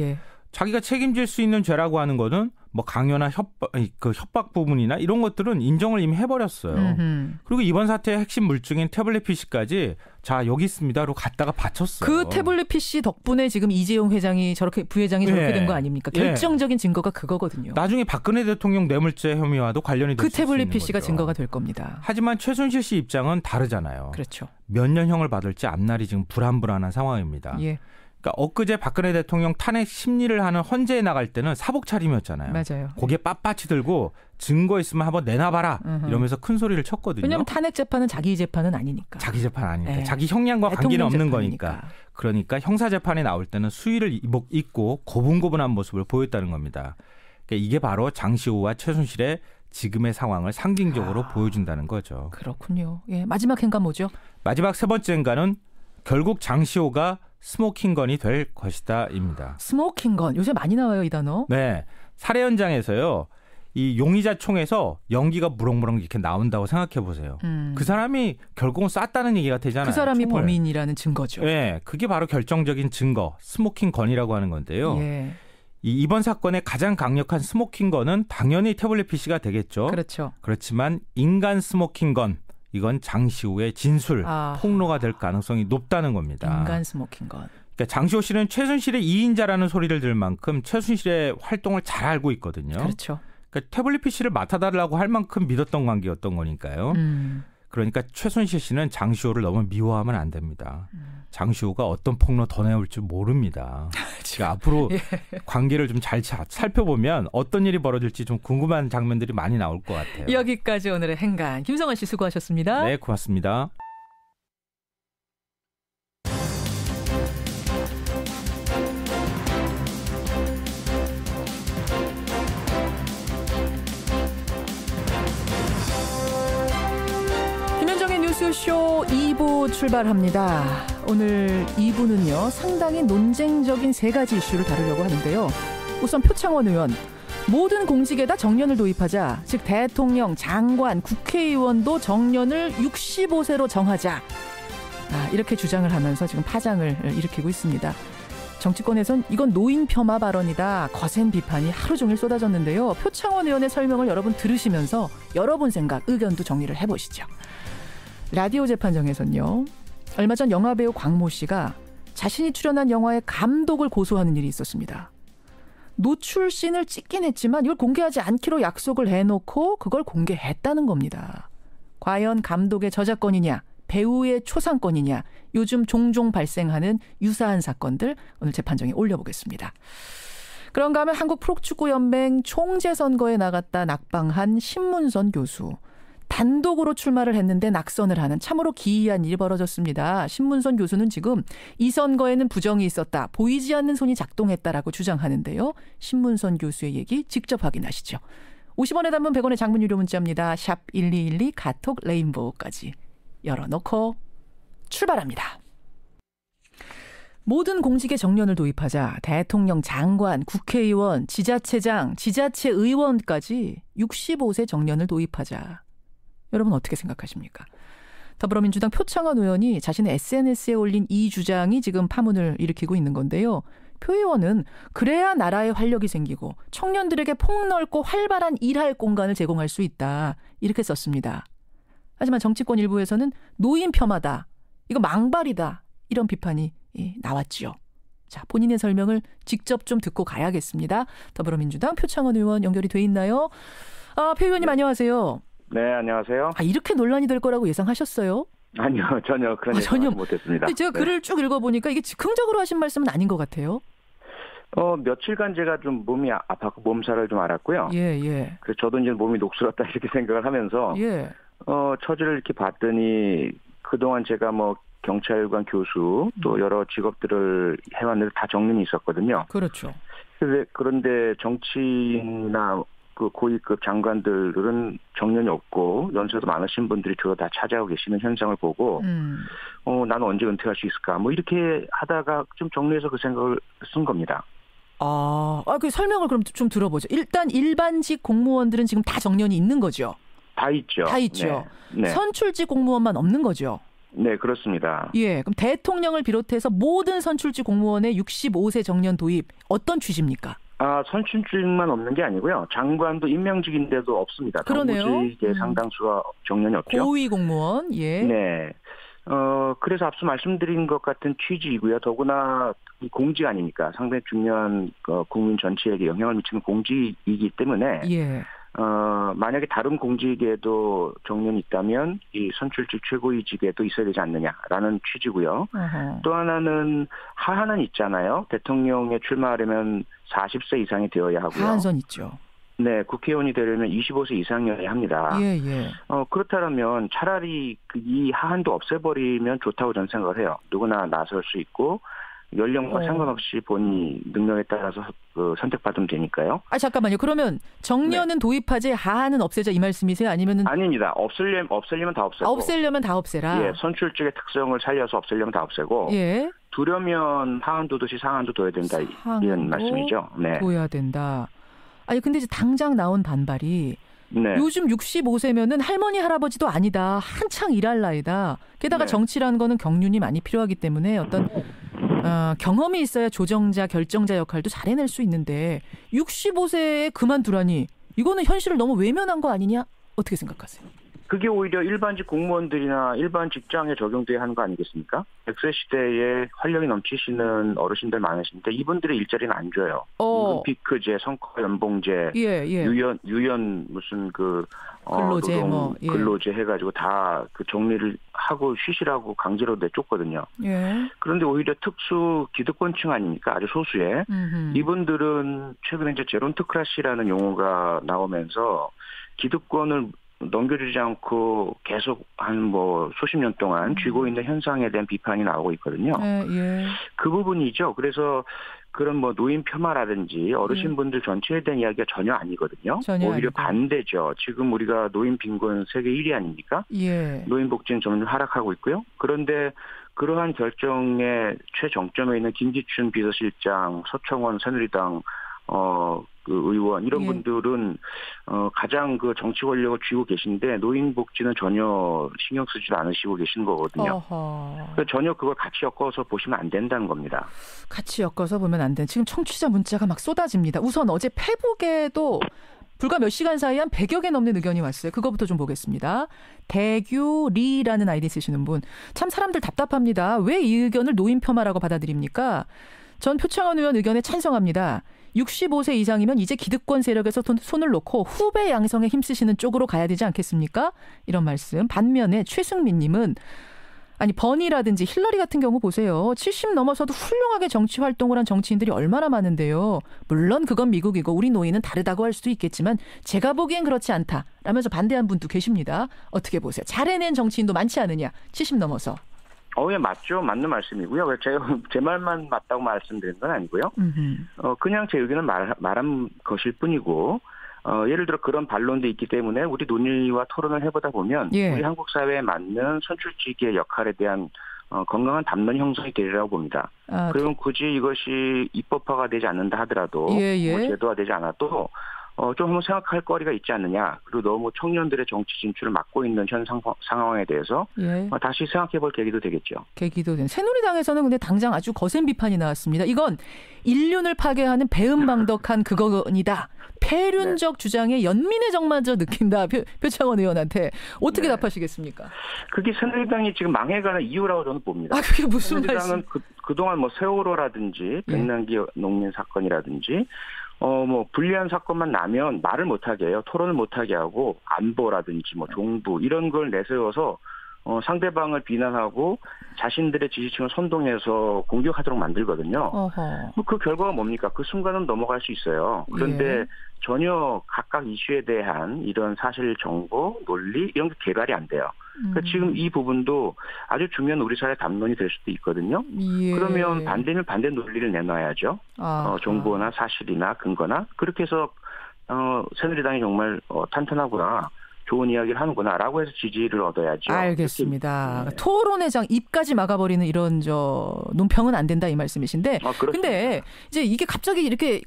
자기가 책임질 수 있는 죄라고 하는 거는 뭐 강요나 협박 부분이나 이런 것들은 인정을 이미 해버렸어요. 그리고 이번 사태의 핵심 물증인 태블릿 PC까지 자 여기 있습니다로 갖다가 바쳤어요. 그 태블릿 PC 덕분에 지금 이재용 회장이 부회장이 저렇게 된 거 아닙니까? 결정적인 증거가 그거거든요. 나중에 박근혜 대통령 뇌물죄 혐의와도 관련이 될 수 있는 그 태블릿 PC가 거죠. 증거가 될 겁니다. 하지만 최순실 씨 입장은 다르잖아요. 그렇죠. 몇 년형을 받을지 앞날이 지금 불안불안한 상황입니다. 그러니까 엊그제 박근혜 대통령 탄핵 심리를 하는 헌재에 나갈 때는 사복 차림이었잖아요. 맞아요. 고개 빳빳이 들고 증거 있으면 한번 내놔봐라 이러면서 큰 소리를 쳤거든요. 왜냐하면 탄핵 재판은 자기 재판은 아니니까. 자기 재판 아니니까. 자기 형량과 관계는 없는 거니까. 그러니까 형사 재판에 나올 때는 수의를 입고 고분고분한 모습을 보였다는 겁니다. 그러니까 이게 바로 장시호와 최순실의 지금의 상황을 상징적으로 보여준다는 거죠. 그렇군요. 마지막 행간 뭐죠? 마지막 세 번째 행간은 결국 장시호가 스모킹건이 될 것이다입니다. 스모킹건 요새 많이 나와요, 이 단어. 네, 살해 현장에서요. 이 용의자 총에서 연기가 무럭무럭 이렇게 나온다고 생각해 보세요. 그 사람이 결국은 쐈다는 얘기가 되잖아요. 그 사람이 총을. 범인이라는 증거죠. 네, 그게 바로 결정적인 증거, 스모킹건이라고 하는 건데요. 이번 사건의 가장 강력한 스모킹건은 당연히 태블릿 PC가 되겠죠. 그렇죠. 그렇지만 인간 스모킹건. 이건 장시호의 진술, 폭로가 될 가능성이 높다는 겁니다. 인간 스모킹건. 그러니까 장시호 씨는 최순실의 2인자라는 소리를 들을 만큼 최순실의 활동을 잘 알고 있거든요. 그렇죠. 그러니까 태블릿 PC를 맡아달라고 할 만큼 믿었던 관계였던 거니까요. 그러니까 최순실 씨는 장시호를 너무 미워하면 안 됩니다. 장시호가 어떤 폭로 더 내올 줄 모릅니다. 그러니까 앞으로 예. 관계를 좀 잘 살펴보면 어떤 일이 벌어질지 좀 궁금한 장면들이 많이 나올 것 같아요. 여기까지 오늘의 행간. 김성환 씨 수고하셨습니다. 네, 고맙습니다. 뉴스쇼 2부 출발합니다. 오늘 2부는요. 상당히 논쟁적인 3가지 이슈를 다루려고 하는데요. 우선 표창원 의원. 모든 공직에다 정년을 도입하자. 즉 대통령, 장관, 국회의원도 정년을 65세로 정하자. 이렇게 주장을 하면서 지금 파장을 일으키고 있습니다. 정치권에선 이건 노인 폄하 발언이다. 거센 비판이 하루 종일 쏟아졌는데요. 표창원 의원의 설명을 여러분 들으시면서 여러분 생각, 의견도 정리를 해보시죠. 라디오 재판정에서는요. 얼마 전 영화배우 광모 씨가 자신이 출연한 영화의 감독을 고소하는 일이 있었습니다. 노출씬을 찍긴 했지만 이걸 공개하지 않기로 약속을 해놓고 그걸 공개했다는 겁니다. 과연 감독의 저작권이냐, 배우의 초상권이냐, 요즘 종종 발생하는 유사한 사건들 오늘 재판정에 올려보겠습니다. 그런가 하면 한국 프로축구연맹 총재선거에 나갔다 낙방한 신문선 교수. 단독으로 출마를 했는데 낙선을 하는 참으로 기이한 일이 벌어졌습니다. 신문선 교수는 지금 이 선거에는 부정이 있었다. 보이지 않는 손이 작동했다라고 주장하는데요. 신문선 교수의 얘기 직접 확인하시죠. 50원의 단문 100원의 장문 유료 문자입니다. 샵 1212 카톡 레인보우까지 열어놓고 출발합니다. 모든 공직에 정년을 도입하자. 대통령, 장관, 국회의원, 지자체장, 지자체의원까지 65세 정년을 도입하자. 여러분 어떻게 생각하십니까? 더불어민주당 표창원 의원이 자신의 SNS에 올린 이 주장이 지금 파문을 일으키고 있는 건데요. 표 의원은 그래야 나라에 활력이 생기고 청년들에게 폭넓고 활발한 일할 공간을 제공할 수 있다. 이렇게 썼습니다. 하지만 정치권 일부에서는 노인 폄하다. 이거 망발이다. 이런 비판이 나왔죠. 자, 본인의 설명을 직접 좀 듣고 가야겠습니다. 더불어민주당 표창원 의원 연결이 돼 있나요? 표 의원님 안녕하세요. 네, 안녕하세요. 이렇게 논란이 될 거라고 예상하셨어요? 아니요, 전혀 그런 예상 못했습니다. 근데 제가 글을 쭉 읽어보니까 이게 즉흥적으로 하신 말씀은 아닌 것 같아요. 며칠간 제가 좀 몸이 아팠고 몸살을 좀 앓았고요. 예. 그래서 저도 이제 몸이 녹슬었다 이렇게 생각을 하면서 처지를 이렇게 봤더니 그동안 제가 뭐 경찰관 교수 또 여러 직업들을 해왔는데 다 정년이 있었거든요. 그렇죠. 그런데 정치인이나 그 고위급 장관들은 정년이 없고 연세도 많으신 분들이 주로 다 차지하고 계시는 현상을 보고 나는 언제 은퇴할 수 있을까 뭐 이렇게 하다가 좀 정리해서 그 생각을 쓴 겁니다. 그 설명을 그럼 좀 들어보죠. 일단 일반직 공무원들은 지금 다 정년이 있는 거죠? 다 있죠. 다 있죠. 네. 선출직 공무원만 없는 거죠? 네, 그렇습니다. 예, 그럼 대통령을 비롯해서 모든 선출직 공무원의 65세 정년 도입 어떤 취지입니까? 선출직만 없는 게 아니고요. 장관도 임명직인데도 없습니다. 그러네요. 정부직의 상당수가 정년이 없죠. 고위 공무원, 예. 네. 그래서 앞서 말씀드린 것 같은 취지이고요. 더구나 이 공직 아닙니까? 상당히 중요한 국민 전체에게 영향을 미치는 공직이기 때문에 만약에 다른 공직에도 정년이 있다면 이 선출직 최고위직에도 있어야 되지 않느냐라는 취지고요. 또 하나는 하한은 있잖아요. 대통령에 출마하려면 40세 이상이 되어야 하고요. 하한선 있죠. 네, 국회의원이 되려면 25세 이상이어야 합니다. 그렇다면 차라리 이 하한도 없애버리면 좋다고 저는 생각을 해요. 누구나 나설 수 있고 연령과 상관없이 본인 능력에 따라서 선택받으면 되니까요. 잠깐만요. 그러면 정년은 도입하지 하한은 없애자 이 말씀이세요? 아니면은? 아닙니다. 없애려면 다 없애고. 없애려면 다 없애라. 예, 선출직의 특성을 살려서 없애려면 다 없애고. 예. 두려면 하한도 듯이 상한도 둬야 된다 이런 말씀이죠. 네. 둬야 된다. 근데 이제 당장 나온 반발이 요즘 65세면은 할머니 할아버지도 아니다. 한창 일할 나이다. 게다가 정치라는 거는 경륜이 많이 필요하기 때문에 어떤 경험이 있어야 조정자, 결정자 역할도 잘 해낼 수 있는데 65세에 그만두라니 이거는 현실을 너무 외면한 거 아니냐? 어떻게 생각하세요? 그게 오히려 일반직 공무원들이나 일반 직장에 적용돼야 하는 거 아니겠습니까? 100세 시대에 활력이 넘치시는 어르신들 많으신데 이분들의 일자리는 안 줘요. 임금피크제, 성과연봉제, 유연 무슨 근로제 노동 근로제 해가지고 다 그 정리를 하고 쉬시라고 강제로 내쫓거든요. 그런데 오히려 특수 기득권층 아닙니까? 아주 소수의 이분들은 최근에 이제 제론트크라시라는 용어가 나오면서 기득권을 넘겨주지 않고 계속 한 수십 년 동안 쥐고 있는 현상에 대한 비판이 나오고 있거든요. 그 부분이죠. 그래서 그런 노인 폄하라든지 어르신분들 전체에 대한 이야기가 전혀 아니거든요. 오히려 아니고. 반대죠. 지금 우리가 노인 빈곤 세계 1위 아닙니까? 노인 복지는 점점 하락하고 있고요. 그런데 그러한 결정의 최정점에 있는 김기춘 비서실장, 서청원 새누리당 그 의원 이런 분들은 가장 그 정치 권력을 쥐고 계신데 노인 복지는 전혀 신경 쓰지도 않으시고 계신 거거든요. 그러니까 전혀 그걸 같이 엮어서 보시면 안 된다는 겁니다. 같이 엮어서 보면 안 돼. 지금 청취자 문자가 막 쏟아집니다. 우선 어제 페북에도 불과 몇 시간 사이에 한 100여 개 넘는 의견이 왔어요. 그거부터 좀 보겠습니다. 대규리라는 아이디 쓰시는 분. 참 사람들 답답합니다. 왜 이 의견을 노인 폄하라고 받아들입니까? 전 표창원 의원 의견에 찬성합니다. 65세 이상이면 이제 기득권 세력에서 손을 놓고 후배 양성에 힘쓰시는 쪽으로 가야 되지 않겠습니까? 이런 말씀. 반면에 최승민 님은 아니 버니라든지 힐러리 같은 경우 보세요. 70 넘어서도 훌륭하게 정치 활동을 한 정치인들이 얼마나 많은데요. 물론 그건 미국이고 우리 노인은 다르다고 할 수도 있겠지만 제가 보기엔 그렇지 않다. 라면서 반대한 분도 계십니다. 어떻게 보세요? 잘 해낸 정치인도 많지 않으냐. 70 넘어서. 예, 맞죠. 맞는 말씀이고요. 제가 제 말만 맞다고 말씀드린 건 아니고요. 그냥 제 의견을 말한 것일 뿐이고, 예를 들어 그런 반론도 있기 때문에 우리 논의와 토론을 해보다 보면 우리 한국 사회에 맞는 선출직의 역할에 대한 건강한 담론 형성이 되리라고 봅니다. 그리고 굳이 이것이 입법화가 되지 않는다 하더라도 제도화되지 않아도 좀 한번 생각할 거리가 있지 않느냐. 그리고 너무 청년들의 정치 진출을 막고 있는 현 상황에 대해서 다시 생각해볼 계기도 되겠죠. 계기도 된. 새누리당에서는 근데 당장 아주 거센 비판이 나왔습니다. 이건 인륜을 파괴하는 배은망덕한 그거니다. 폐륜적 주장에 연민의 정마저 느낀다. 표창원 의원한테. 어떻게 답하시겠습니까? 그게 새누리당이 지금 망해가는 이유라고 저는 봅니다. 그게 무슨 새누리당은 그동안 세월호라든지 백남기 농민 사건이라든지 불리한 사건만 나면 말을 못하게 해요. 토론을 못하게 하고 안보라든지 종부 이런 걸 내세워서 상대방을 비난하고 자신들의 지지층을 선동해서 공격하도록 만들거든요. 그 결과가 뭡니까? 그 순간은 넘어갈 수 있어요. 그런데 전혀 각각 이슈에 대한 이런 사실 정보, 논리 이런 게 개발이 안 돼요. 그러니까 지금 이 부분도 아주 중요한 우리 사회 담론이 될 수도 있거든요. 그러면 반대는 반대 논리를 내놔야죠. 정보나 사실이나 근거나 그렇게 해서 새누리당이 정말 탄탄하구나. 좋은 이야기를 하는구나라고 해서 지지를 얻어야죠. 알겠습니다. 토론의 장 입까지 막아버리는 이런 논평은 안 된다 이 말씀이신데. 근데 이제 이게 갑자기 이렇게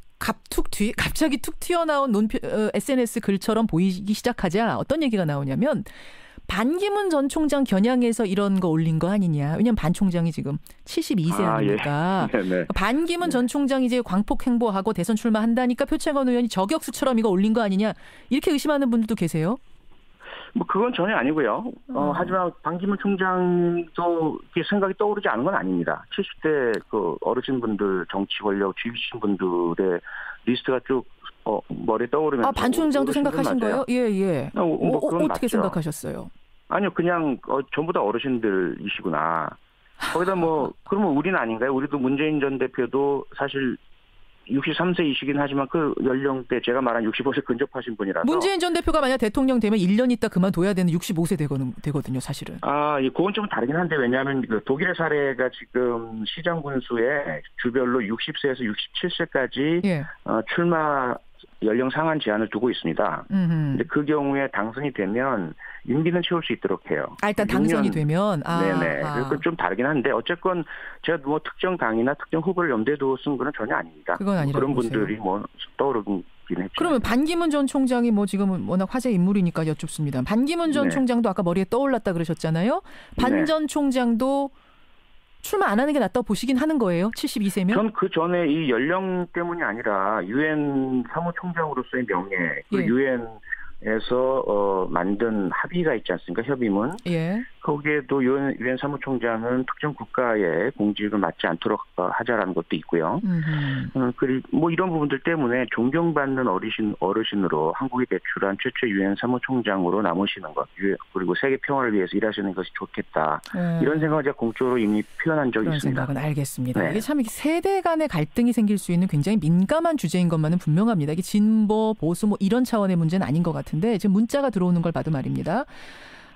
갑자기 툭 튀어나온 SNS 글처럼 보이기 시작하자 어떤 얘기가 나오냐면 반기문 전 총장 겨냥해서 이런 거 올린 거 아니냐. 왜냐하면 반 총장이 지금 72세 아닙니까? 반기문 전 총장이 이제 광폭 행보하고 대선 출마한다니까 표창원 의원이 저격수처럼 이거 올린 거 아니냐. 이렇게 의심하는 분들도 계세요. 그건 전혀 아니고요. 하지만 반기문 총장도 생각이 떠오르지 않은 건 아닙니다. 70대 그 어르신분들, 정치 권력 쥐으신 분들의 리스트가 쭉 머리에 떠오르면서. 반 총장도 생각하신 거예요? 예. 어떻게 맞죠. 생각하셨어요? 아니요, 그냥 전부 다 어르신들이시구나. 거기다 그러면 우리는 아닌가요? 우리도 문재인 전 대표도 사실 63세이시긴 하지만 그 연령대 제가 말한 65세 근접하신 분이라서. 문재인 전 대표가 만약 대통령 되면 1년 있다 그만둬야 되는 65세 되거든요, 사실은. 그건 좀 다르긴 한데 왜냐하면 그 독일의 사례가 지금 시장 군수에 주별로 60세에서 67세까지 출마 연령 상한 제한을 두고 있습니다. 근데 그 경우에 당선이 되면 임기는 채울 수 있도록 해요. 일단 당선이 되면? 네네. 그건 좀 다르긴 한데 어쨌건 제가 특정 당이나 특정 후보를 염두에 두고 쓴 건 전혀 아닙니다. 그건 아니라고 그런 보세요. 분들이 떠오르긴 했죠. 그러면 반기문 전 총장이 지금은 워낙 화제 인물이니까 여쭙습니다. 반기문 전 총장도 아까 머리에 떠올랐다 그러셨잖아요. 반 전 총장도 출마 안 하는 게 낫다고 보시긴 하는 거예요? 72세면? 전 그 전에 이 연령 때문이 아니라 유엔 사무총장으로서의 명예, 유엔 만든 합의가 있지 않습니까? 협의문. 예. 거기에도 유엔 사무총장은 특정 국가의 공직을 맡지 않도록 하자라는 것도 있고요. 그리고 이런 부분들 때문에 존경받는 어르신으로 한국이 배출한 최초 유엔 사무총장으로 남으시는 것, 그리고 세계 평화를 위해서 일하시는 것이 좋겠다. 이런 생각을 제가 공적으로 이미 표현한 적이 그런 있습니다. 생각은 알겠습니다. 네. 이게 참 세대 간의 갈등이 생길 수 있는 굉장히 민감한 주제인 것만은 분명합니다. 이게 진보, 보수 이런 차원의 문제는 아닌 것 같은데 지금 문자가 들어오는 걸 봐도 말입니다.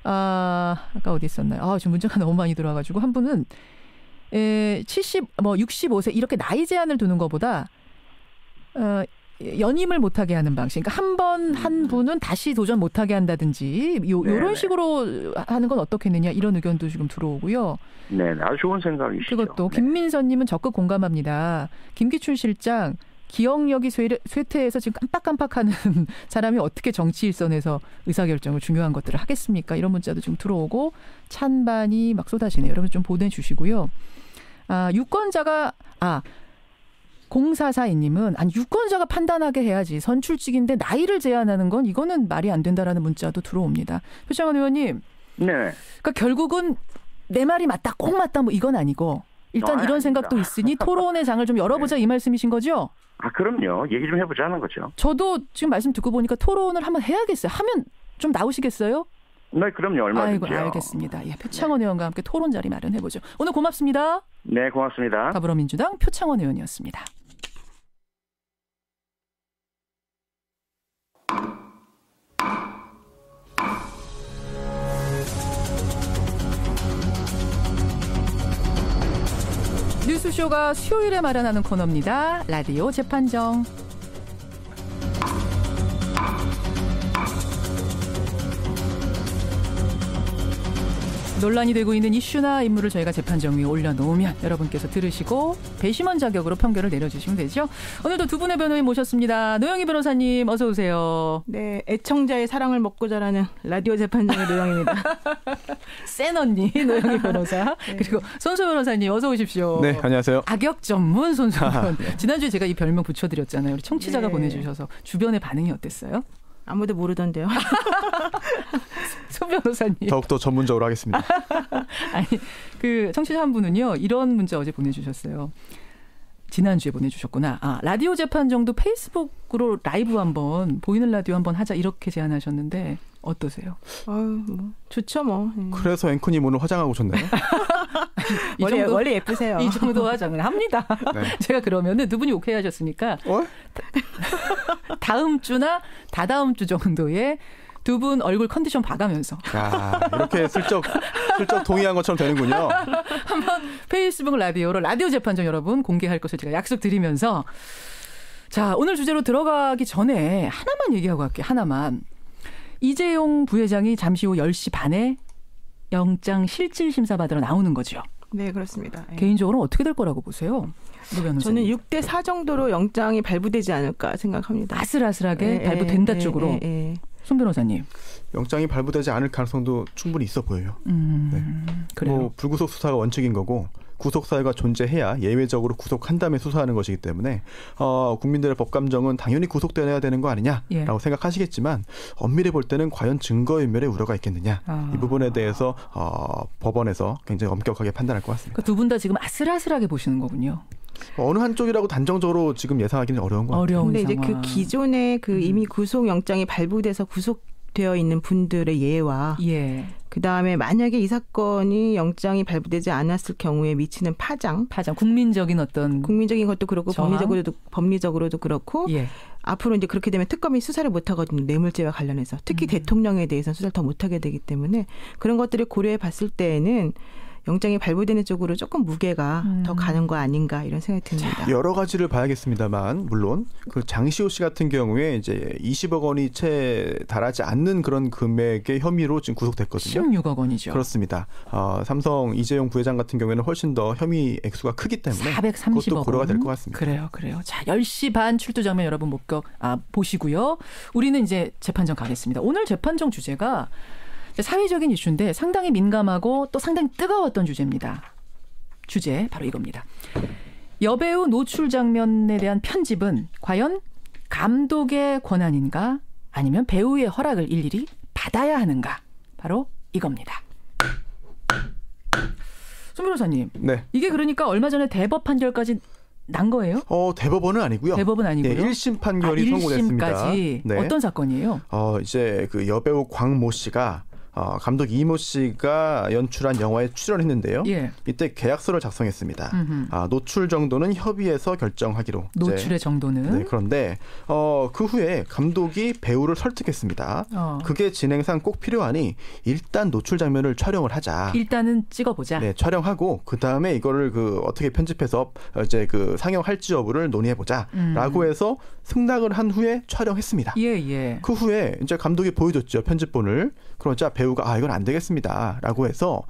아까 어디 있었나요? 지금 문자가 너무 많이 들어와가지고 한 분은 65세 이렇게 나이 제한을 두는 것보다 연임을 못하게 하는 방식. 그러니까 한 분은 다시 도전 못하게 한다든지 이런 식으로 하는 건 어떻겠느냐 이런 의견도 지금 들어오고요. 네, 아주 좋은 생각이시죠. 그것도 김민선님은 적극 공감합니다. 김기춘 실장 기억력이 쇠퇴해서 지금 깜빡깜빡하는 사람이 어떻게 정치 일선에서 의사결정을 중요한 것들을 하겠습니까? 이런 문자도 좀 들어오고 찬반이 막 쏟아지네요. 여러분 좀 보내주시고요. 유권자가 0442님은 유권자가 판단하게 해야지 선출직인데 나이를 제한하는 건 이거는 말이 안 된다라는 문자도 들어옵니다. 표창원 의원님. 네. 그러니까 결국은 내 말이 맞다, 꼭 맞다 이건 아니고 일단 이런 생각도 있으니 토론의 장을 좀 열어보자 이 말씀이신 거죠? 그럼요. 얘기 좀 해보자는 거죠. 저도 지금 말씀 듣고 보니까 토론을 한번 해야겠어요. 하면 좀 나오시겠어요? 네, 그럼요. 얼마든지요. 알겠습니다. 표창원 의원과 함께 토론 자리 마련해보죠. 오늘 고맙습니다. 네, 고맙습니다. 더불어민주당 표창원 의원이었습니다. 뉴스쇼가 수요일에 마련하는 코너입니다. 라디오 재판정. 논란이 되고 있는 이슈나 인물을 저희가 재판정 위에 올려놓으면 여러분께서 들으시고 배심원 자격으로 판결을 내려주시면 되죠. 오늘도 두 분의 변호인 모셨습니다. 노영희 변호사님 어서 오세요. 네, 애청자의 사랑을 먹고 자라는 라디오 재판정의 노영희입니다. 센 언니 노영희 변호사. 네. 그리고 손소 변호사님 어서 오십시오. 네, 안녕하세요. 악역 전문 손소 변호사. 지난주에 제가 이 별명 붙여드렸잖아요. 우리 청취자가 보내주셔서 주변의 반응이 어땠어요? 아무도 모르던데요. 손 변호사님. 더욱더 전문적으로 하겠습니다. 아니, 청취자 한 분은요, 이런 문자 어제 보내주셨어요. 지난주에 보내주셨구나. 라디오 재판정도 페이스북으로 라이브 한번, 보이는 라디오 한번 하자, 이렇게 제안하셨는데, 어떠세요? 좋죠, 뭐. 그래서 앵커님 오늘 화장하고 오셨나요? 원래 예쁘세요. 이 정도 화장을 합니다. 네. 제가 그러면은 두 분이 오케이 하셨으니까, 다음 주나 다다음 주 정도에 두 분 얼굴 컨디션 봐가면서. 이렇게 슬쩍 동의한 것처럼 되는군요. 한번 페이스북 라디오로 라디오 재판정 여러분 공개할 것을 제가 약속드리면서. 자, 오늘 주제로 들어가기 전에 하나만 얘기하고 갈게요. 하나만. 이재용 부회장이 잠시 후 10시 반에 영장 실질 심사 받으러 나오는 거죠. 네, 그렇습니다. 개인적으로 어떻게 될 거라고 보세요? 저는 6대 4 정도로 영장이 발부되지 않을까 생각합니다. 아슬아슬하게 발부된다 쪽으로. 손 변호사님. 영장이 발부되지 않을 가능성도 충분히 있어 보여요. 네. 그래요. 불구속 수사가 원칙인 거고 구속 사유가 존재해야 예외적으로 구속한 다음에 수사하는 것이기 때문에 국민들의 법감정은 당연히 구속되어야 되는 거 아니냐라고 생각하시겠지만 엄밀히 볼 때는 과연 증거인멸의 우려가 있겠느냐 이 부분에 대해서 법원에서 굉장히 엄격하게 판단할 것 같습니다. 두 분 다 지금 아슬아슬하게 보시는 거군요. 어느 한쪽이라고 단정적으로 지금 예상하기는 어려운 것 같아요. 그런데 이제 그 기존에 이미 구속 영장이 발부돼서 구속되어 있는 분들의 예와 그다음에 만약에 이 사건이 영장이 발부되지 않았을 경우에 미치는 파장, 국민적인 것도 그렇고 법리적으로도 그렇고 앞으로 이제 그렇게 되면 특검이 수사를 못 하거든요. 뇌물죄와 관련해서 특히 대통령에 대해서는 수사를 더 못 하게 되기 때문에 그런 것들을 고려해 봤을 때에는 영장이 발부되는 쪽으로 조금 무게가 더 가는 거 아닌가 이런 생각이 듭니다. 여러 가지를 봐야겠습니다만 물론 그 장시호 씨 같은 경우에 이제 20억 원이 채 달하지 않는 그런 금액의 혐의로 지금 구속됐거든요. 16억 원이죠. 그렇습니다. 삼성 이재용 부회장 같은 경우에는 훨씬 더 혐의 액수가 크기 때문에 430억 그것도 고려가 될 것 같습니다. 그래요. 자, 10시 반 출두 장면 여러분 보시고요. 우리는 이제 재판정 가겠습니다. 오늘 재판정 주제가 사회적인 이슈인데 상당히 민감하고 또 상당히 뜨거웠던 주제입니다. 주제 바로 이겁니다. 여배우 노출 장면에 대한 편집은 과연 감독의 권한인가 아니면 배우의 허락을 일일이 받아야 하는가? 바로 이겁니다. 손 변호사님. 네. 이게 그러니까 얼마 전에 대법 판결까지 난 거예요? 대법원은 아니고요. 대법은 아니고요. 네, 1심 판결이 선고됐습니다. 1심까지. 네. 어떤 사건이에요? 이제 그 여배우 광모 씨가 감독 이모 씨가 연출한 영화에 출연했는데요. 예. 이때 계약서를 작성했습니다. 노출 정도는 협의해서 결정하기로. 노출의 정도는. 네, 그런데 그 후에 감독이 배우를 설득했습니다. 그게 진행상 꼭 필요하니 일단 노출 장면을 촬영을 하자. 일단은 찍어보자. 네, 촬영하고 그 다음에 이거를 어떻게 편집해서 이제 상영할지 여부를 논의해보자라고 해서 승낙을 한 후에 촬영했습니다. 예. 그 후에 이제 감독이 보여줬죠, 편집본을. 그러자 배우가 이건 안 되겠습니다라고 해서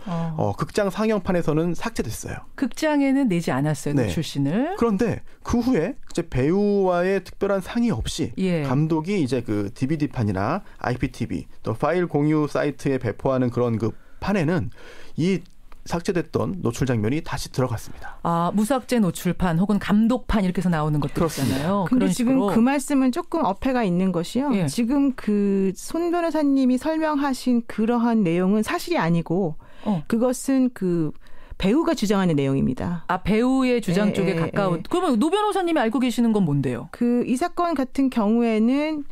극장 상영판에서는 삭제됐어요. 극장에는 내지 않았어요, 노출신을. 그런데 그 후에 이제 배우와의 특별한 상의 없이 감독이 이제 그 DVD판이나 IPTV 또 파일 공유 사이트에 배포하는 그런 그 판에는 이 삭제됐던 노출 장면이 다시 들어갔습니다. 무삭제 노출판 혹은 감독판 이렇게 해서 나오는 것들 있잖아요. 그런데 지금 그 말씀은 조금 어폐가 있는 것이요. 예. 지금 그 손 변호사님이 설명하신 그러한 내용은 사실이 아니고 그것은 그 배우가 주장하는 내용입니다. 배우의 주장 쪽에 가까운. 그러면 노 변호사님이 알고 계시는 건 뭔데요? 이 사건 같은 경우에는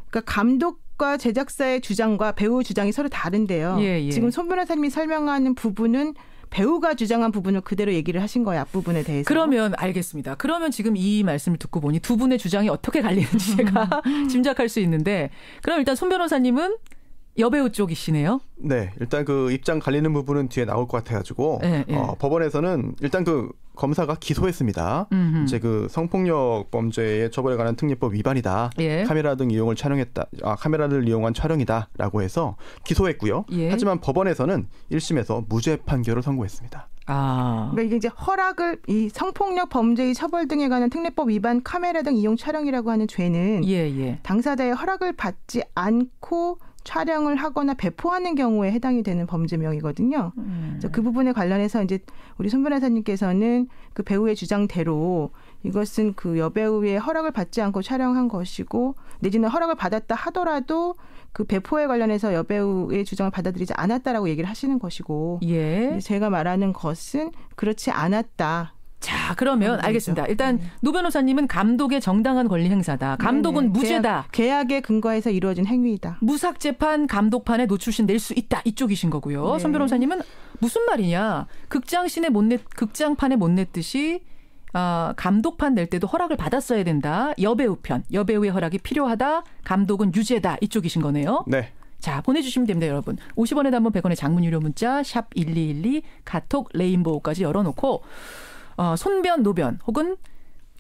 그러니까 감독과 제작사의 주장과 배우 주장이 서로 다른데요. 지금 손 변호사님이 설명하는 부분은 배우가 주장한 부분을 그대로 얘기를 하신 거예요. 앞부분에 대해서. 그러면 알겠습니다. 그러면 지금 이 말씀을 듣고 보니 두 분의 주장이 어떻게 갈리는지 제가 짐작할 수 있는데, 그럼 일단 손 변호사님은 여배우 쪽이시네요. 네, 일단 그 입장 갈리는 부분은 뒤에 나올 것 같아가지고 법원에서는 일단 그 검사가 기소했습니다. 이제 그 성폭력 범죄에 처벌에 관한 특례법 위반이다. 카메라 등 이용을 촬영했다. 카메라를 이용한 촬영이다라고 해서 기소했고요. 하지만 법원에서는 1심에서 무죄 판결을 선고했습니다. 그러니까 이게 이제 허락을 이 성폭력 범죄의 처벌 등에 관한 특례법 위반 카메라 등 이용 촬영이라고 하는 죄는 당사자의 허락을 받지 않고 촬영을 하거나 배포하는 경우에 해당이 되는 범죄명이거든요. 그 부분에 관련해서 이제 우리 손 변호사님께서는 그 배우의 주장대로 이것은 그 여배우의 허락을 받지 않고 촬영한 것이고 내지는 허락을 받았다 하더라도 그 배포에 관련해서 여배우의 주장을 받아들이지 않았다라고 얘기를 하시는 것이고 제가 말하는 것은 그렇지 않았다. 자, 그러면 알겠습니다. 일단 노 변호사님은 감독의 정당한 권리 행사다. 감독은 무죄다. 계약에 근거해서 이루어진 행위이다. 무삭제판, 감독판에 노출신 낼 수 있다. 이쪽이신 거고요. 손 변호사님은 무슨 말이냐. 극장판에 못 냈듯이 감독판 낼 때도 허락을 받았어야 된다. 여배우 편, 여배우의 허락이 필요하다. 감독은 유죄다. 이쪽이신 거네요. 네. 자, 보내주시면 됩니다, 여러분. 50원에 단문 100원의 장문 유료 문자 샵 1212 카톡 레인보우까지 열어놓고 손변, 노변 혹은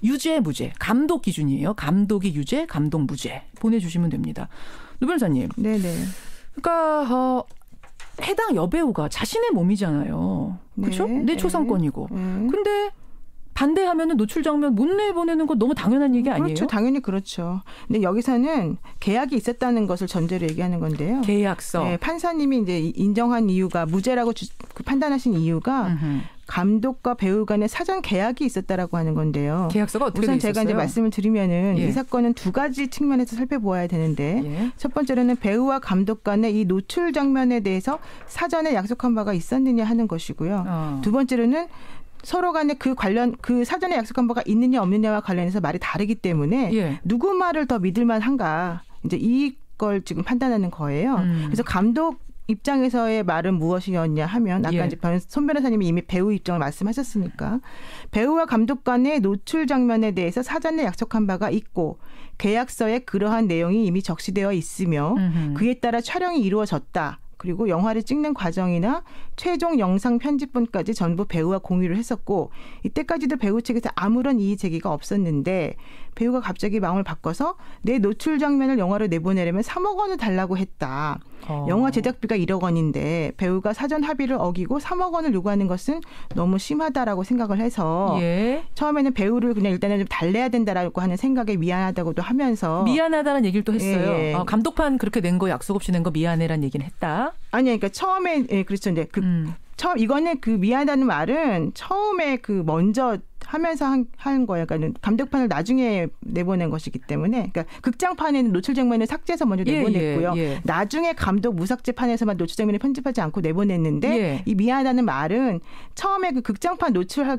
유죄, 무죄, 감독 기준이에요. 감독이 유죄, 감독 무죄 보내주시면 됩니다. 노 변호사님. 네네. 그러니까 해당 여배우가 자신의 몸이잖아요. 그렇죠? 내 초상권이고. 근데 반대하면은 노출 장면 못 내보내는 거 너무 당연한 얘기 아니에요? 그렇죠. 당연히 그렇죠. 근데 여기서는 계약이 있었다는 것을 전제로 얘기하는 건데요. 계약서. 네, 판사님이 이제 인정한 이유가 무죄라고 판단하신 이유가 감독과 배우 간의 사전 계약이 있었다라고 하는 건데요. 계약서가 어떻게 우선 돼 있었어요? 제가 이제 말씀을 드리면은 이 사건은 두 가지 측면에서 살펴보아야 되는데 첫 번째로는 배우와 감독 간의 이 노출 장면에 대해서 사전에 약속한 바가 있었느냐 하는 것이고요. 두 번째로는 서로 간에 그 사전에 약속한 바가 있느냐 없느냐와 관련해서 말이 다르기 때문에 누구 말을 더 믿을 만한가 이제 이걸 지금 판단하는 거예요. 그래서 감독 입장에서의 말은 무엇이었냐 하면 아까 이제 손 변호사님이 이미 배우 입장을 말씀하셨으니까 배우와 감독 간의 노출 장면에 대해서 사전에 약속한 바가 있고 계약서에 그러한 내용이 이미 적시되어 있으며 그에 따라 촬영이 이루어졌다. 그리고 영화를 찍는 과정이나 최종 영상 편집본까지 전부 배우와 공유를 했었고 이때까지도 배우 측에서 아무런 이의 제기가 없었는데 배우가 갑자기 마음을 바꿔서 내 노출 장면을 영화로 내보내려면 3억 원을 달라고 했다. 영화 제작비가 1억 원인데 배우가 사전 합의를 어기고 3억 원을 요구하는 것은 너무 심하다라고 생각을 해서 처음에는 배우를 그냥 일단은 좀 달래야 된다라고 하는 생각에 미안하다고도 하면서 미안하다는 얘기를 또 했어요. 감독판 그렇게 낸 거 약속 없이 낸 거 미안해라는 얘기는 했다. 아니 그러니까 처음에 그렇죠. 이제 이거는 그 미안하다는 말은 처음에 그 먼저 하면서 한 거예요. 그러니까 감독판을 나중에 내보낸 것이기 때문에 그러니까 극장판에는 노출 장면을 삭제해서 먼저 내보냈고요. 나중에 감독 무삭제판에서만 노출 장면을 편집하지 않고 내보냈는데 이 미안하다는 말은 처음에 그 극장판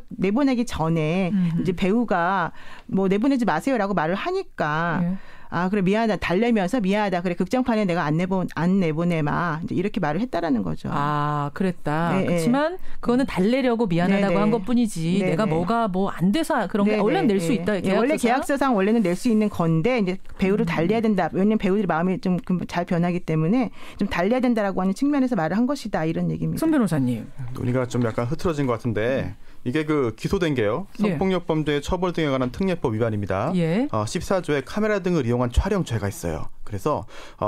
내보내기 전에 이제 배우가 뭐 내보내지 마세요라고 말을 하니까 아, 그래, 미안하다. 달래면서 미안하다. 그래, 극장판에 내가 안 내보내마. 이제 이렇게 말을 했다라는 거죠. 아, 그랬다. 그렇지만 그거는 달래려고 미안하다고 한 것 뿐이지. 내가 뭐가 뭐 안 돼서 그런 게 원래는 낼 수 있다. 원래 계약서상 원래는 낼 수 있는 건데 이제 배우를 달래야 된다. 왜냐하면 배우들이 마음이 좀 잘 변하기 때문에 좀 달래야 된다라고 하는 측면에서 말을 한 것이다. 이런 얘기입니다. 손 변호사님. 논의가 좀 약간 흐트러진 것 같은데 이게 그 기소된 게요. 성폭력 범죄 처벌 등에 관한 특례법 위반입니다. 14조에 카메라 등을 이용한 촬영죄가 있어요. 그래서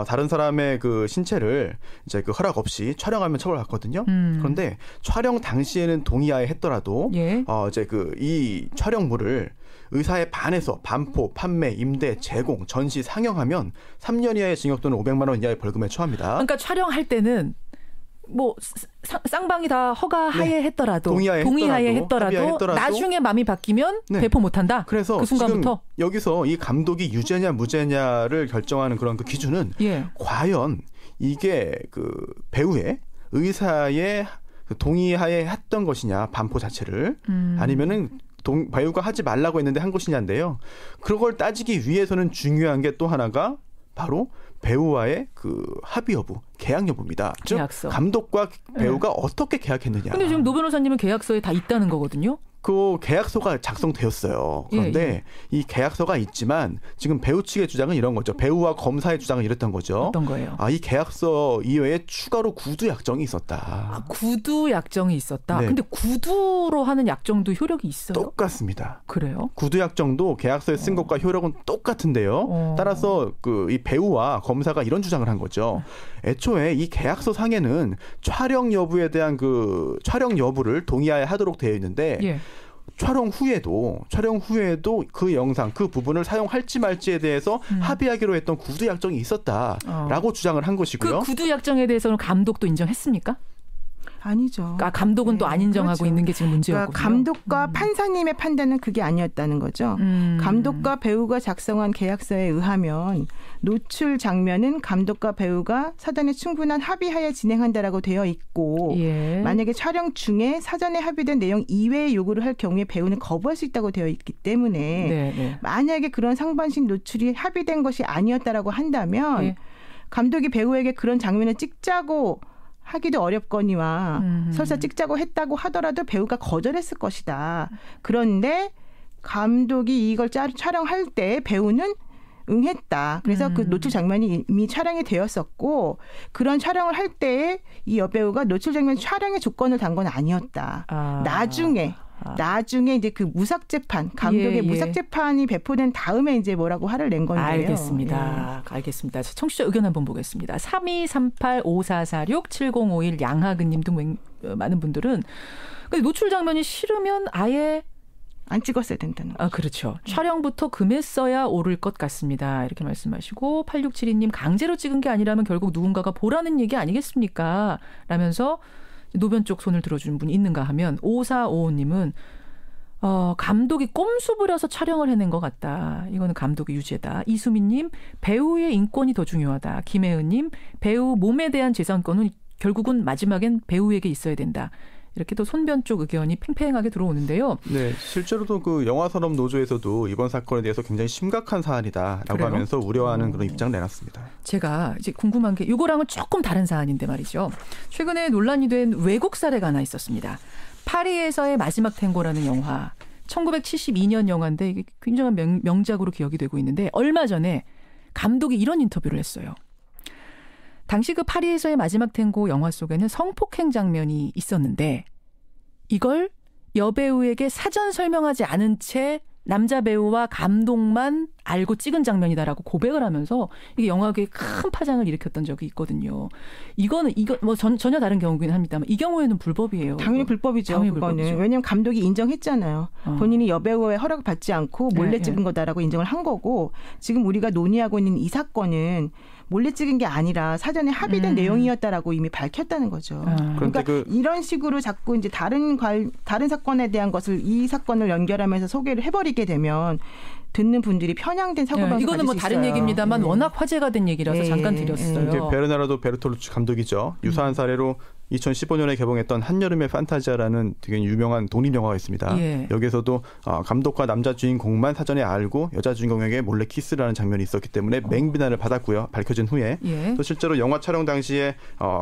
다른 사람의 그 신체를 이제 그 허락 없이 촬영하면 처벌받거든요. 그런데 촬영 당시에는 동의하에 했더라도 이제 그 이 촬영물을 의사에 반해서 반포, 판매, 임대, 제공, 전시, 상영하면 3년 이하의 징역 또는 500만 원 이하의 벌금에 처합니다. 그러니까 촬영할 때는 뭐 쌍방이 다 허가하에 했더라도 동의하에 했더라도 나중에 마음이 바뀌면 배포 못한다. 그래서 그 순간부터 지금 여기서 이 감독이 유죄냐 무죄냐를 결정하는 그런 그 기준은 과연 이게 그 배우의 의사의 동의하에 했던 것이냐 반포 자체를 아니면은 배우가 하지 말라고 했는데 한 것이냐인데요. 그걸 따지기 위해서는 중요한 게 또 하나가 바로 배우와의 그 합의 여부, 계약 여부입니다. 계약서. 즉 감독과 배우가 어떻게 계약했느냐. 근데 지금 노 변호사님은 계약서에 다 있다는 거거든요. 그 계약서가 작성되었어요. 그런데 이 계약서가 있지만 지금 배우 측의 주장은 이런 거죠. 배우와 검사의 주장은 이랬던 거죠. 어떤 거예요? 이 계약서 이외에 추가로 구두 약정이 있었다. 구두 약정이 있었다. 근데 구두로 하는 약정도 효력이 있어요? 똑같습니다. 그래요? 구두 약정도 계약서에 쓴 것과 효력은 똑같은데요. 따라서 그 이 배우와 검사가 이런 주장을 한 거죠. 애초에 이 계약서 상에는 촬영 여부에 대한 그 촬영 여부를 동의하에 하도록 되어 있는데 촬영 후에도 그 영상 그 부분을 사용할지 말지에 대해서 합의하기로 했던 구두 약정이 있었다라고 주장을 한 것이고요. 그 구두 약정에 대해서는 감독도 인정했습니까? 아니죠. 감독은 또 안 인정하고 있는 게 지금 문제였군요. 그러니까 감독과 판사님의 판단은 그게 아니었다는 거죠. 감독과 배우가 작성한 계약서에 의하면 노출 장면은 감독과 배우가 사전에 충분한 합의하에 진행한다라고 되어 있고 만약에 촬영 중에 사전에 합의된 내용 이외의 요구를 할 경우에 배우는 거부할 수 있다고 되어 있기 때문에 만약에 그런 상반신 노출이 합의된 것이 아니었다라고 한다면 감독이 배우에게 그런 장면을 찍자고 하기도 어렵거니와 설사 찍자고 했다고 하더라도 배우가 거절했을 것이다. 그런데 감독이 이걸 촬영할 때 배우는 응했다. 그래서 그 노출 장면이 이미 촬영이 되었었고 그런 촬영을 할 때에 이 여배우가 노출 장면 촬영의 조건을 단 건 아니었다. 나중에 이제 그 무삭제판 감독의 무삭제판이 배포된 다음에 이제 뭐라고 화를 낸 건데요. 알겠습니다. 알겠습니다. 청취자 의견 한번 보겠습니다. 3238-5446-7051 양하근님 등 많은 분들은 노출 장면이 싫으면 아예 안 찍었어야 된다는 거죠. 그렇죠. 촬영부터 금했어야 오를 것 같습니다. 이렇게 말씀하시고 8672님 강제로 찍은 게 아니라면 결국 누군가가 보라는 얘기 아니겠습니까? 라면서 노변 쪽 손을 들어주는 분이 있는가 하면 5455님은 감독이 꼼수 부려서 촬영을 해낸 것 같다. 이거는 감독의 유죄다. 이수민님 배우의 인권이 더 중요하다. 김혜은님 배우 몸에 대한 재산권은 결국은 마지막엔 배우에게 있어야 된다. 이렇게 또 손변 쪽 의견이 팽팽하게 들어오는데요. 네, 실제로도 그 영화산업 노조에서도 이번 사건에 대해서 굉장히 심각한 사안이다라고 그래요? 하면서 우려하는 그런 입장을 내놨습니다. 제가 이제 궁금한 게 이거랑은 조금 다른 사안인데 말이죠. 최근에 논란이 된 외국 사례가 하나 있었습니다. 파리에서의 마지막 탱고라는 영화. 1972년 영화인데 이게 굉장한 명작으로 기억이 되고 있는데 얼마 전에 감독이 이런 인터뷰를 했어요. 당시 그 파리에서의 마지막 탱고 영화 속에는 성폭행 장면이 있었는데 이걸 여배우에게 사전 설명하지 않은 채 남자 배우와 감독만 알고 찍은 장면이다라고 고백을 하면서 이게 영화계에 큰 파장을 일으켰던 적이 있거든요. 이거 뭐 전혀 다른 경우긴 합니다만 이 경우에는 불법이에요. 당연히 불법이죠. 그거는. 왜냐하면 감독이 인정했잖아요. 본인이 여배우의 허락을 받지 않고 몰래 찍은 거다라고 인정을 한 거고 지금 우리가 논의하고 있는 이 사건은 몰래 찍은 게 아니라 사전에 합의된 내용이었다라고 이미 밝혔다는 거죠. 그러니까 이런 식으로 자꾸 이제 다른 사건에 대한 것을 이 사건을 연결하면서 소개를 해버리게 되면 듣는 분들이 편향된 사고방식을 이거는 뭐 다른 얘기입니다만 워낙 화제가 된 얘기라서 잠깐 드렸어요. 베르나르도 베르톨루치 감독이죠. 유사한 사례로 2015년에 개봉했던 한여름의 판타지아라는 되게 유명한 독립영화가 있습니다. 여기에서도 감독과 남자 주인공만 사전에 알고 여자 주인공에게 몰래 키스를 하는 장면이 있었기 때문에 맹비난을 받았고요. 밝혀진 후에. 또 실제로 영화 촬영 당시에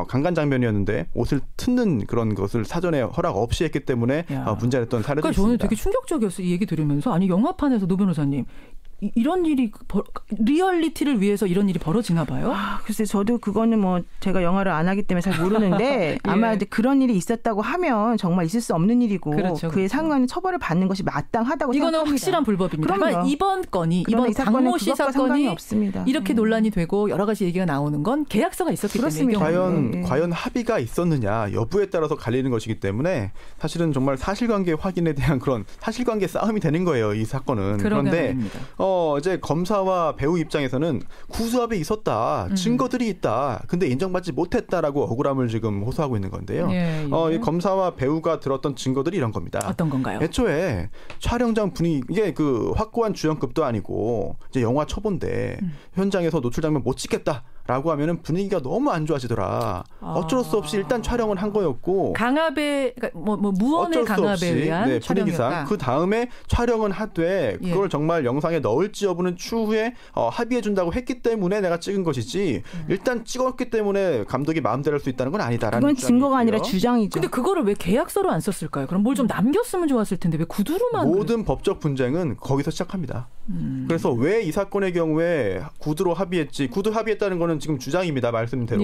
강간 장면이었는데 옷을 뜯는 그런 것을 사전에 허락 없이 했기 때문에 문제가 됐던 사례도 있습니다. 저는 되게 충격적이었어요. 이 얘기 들으면서. 아니 영화판에서 노 변호사님. 이런 일이 리얼리티를 위해서 이런 일이 벌어지나 봐요? 글쎄 저도 그거는 뭐 제가 영화를 안 하기 때문에 잘 모르는데 아마 이제 그런 일이 있었다고 하면 정말 있을 수 없는 일이고 그에 상응하는 처벌을 받는 것이 마땅하다고 이거는 생각합니다. 확실한 불법입니다. 그러면 이번 박모 씨 사건이 없습니다. 이렇게 논란이 되고 여러 가지 얘기가 나오는 건 계약서가 있었기 때문에 과연 합의가 있었느냐 여부에 따라서 갈리는 것이기 때문에 사실은 정말 사실관계 확인에 대한 그런 사실관계 싸움이 되는 거예요. 이 사건은. 그런데 이제 검사와 배우 입장에서는 구수합이 있었다. 증거들이 있다. 근데 인정받지 못했다라고 억울함을 지금 호소하고 있는 건데요. 이 검사와 배우가 들었던 증거들이 이런 겁니다. 어떤 건가요? 애초에 촬영장 분위기 이게 그 확고한 주연급도 아니고 이제 영화 초본데 현장에서 노출 장면 못 찍겠다. 라고 하면은 분위기가 너무 안 좋아지더라. 어쩔 수 없이 일단 촬영을 한 거였고 강압에 뭐 무언의 강압에 의한 분위기상 그 다음에 촬영은 하되 그걸 정말 영상에 넣을지 여부는 추후에 합의해 준다고 했기 때문에 내가 찍은 것이지 일단 찍었기 때문에 감독이 마음대로 할 수 있다는 건 아니다라는 그건 증거가 아니라 주장이죠. 근데 그거를 왜 계약서로 안 썼을까요? 그럼 뭘 좀 남겼으면 좋았을 텐데 왜 구두로만 모든 법적 분쟁은 거기서 시작합니다. 그래서 왜 이 사건의 경우에 구두로 합의했지? 구두 합의했다는 거는 지금 주장입니다. 말씀대로.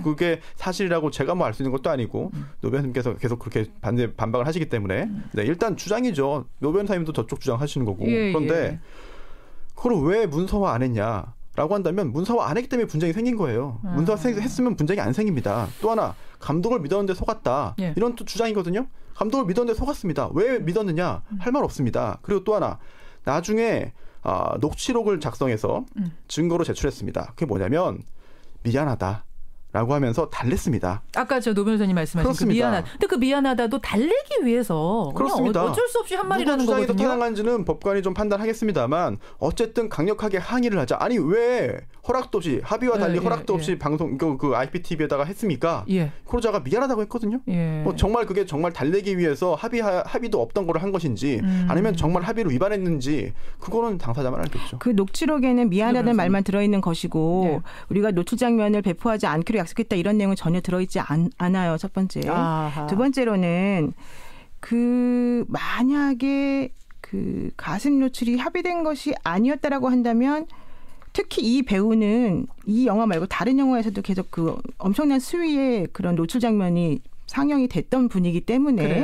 그게 사실이라고 제가 뭐 알 수 있는 것도 아니고 노 변호사님께서 계속 그렇게 반박을 하시기 때문에 일단 주장이죠. 노 변호사님도 저쪽 주장하시는 거고. 그런데 그걸 왜 문서화 안 했냐라고 한다면 문서화 안 했기 때문에 분쟁이 생긴 거예요. 문서화 했으면 분쟁이 안 생깁니다. 또 하나 감독을 믿었는데 속았다. 이런 또 주장이거든요. 감독을 믿었는데 속았습니다. 왜 믿었느냐? 할 말 없습니다. 그리고 또 하나 나중에 녹취록을 작성해서 증거로 제출했습니다. 그게 뭐냐면 미안하다라고 하면서 달랬습니다. 아까 노 변호사님 말씀하신 그 미안하다. 근데 그 미안하다도 달래기 위해서 그렇습니다. 어쩔 수 없이 한 말이라는 거거든요. 누가 주장이 더 타당한지는 법관이 좀 판단하겠습니다만 어쨌든 강력하게 항의를 하자. 아니 왜 허락도 없이 합의와 달리 허락도 없이 방송 그 IPTV에다가 했습니까? 그러자가 미안하다고 했거든요. 뭐 정말 그게 정말 달래기 위해서 합의도 없던 거를 한 것인지 아니면 정말 합의를 위반했는지 그거는 당사자만 알겠죠. 그 녹취록에는 미안하다는 말만 들어있는 것이고 우리가 노출 장면을 배포하지 않기로 약속했다 이런 내용은 전혀 들어있지 않아요. 첫 번째. 두 번째로는 그 만약에 그 가슴 노출이 합의된 것이 아니었다라고 한다면 특히 이 배우는 이 영화 말고 다른 영화에서도 계속 그 엄청난 수위의 그런 노출 장면이 상영이 됐던 분이기 때문에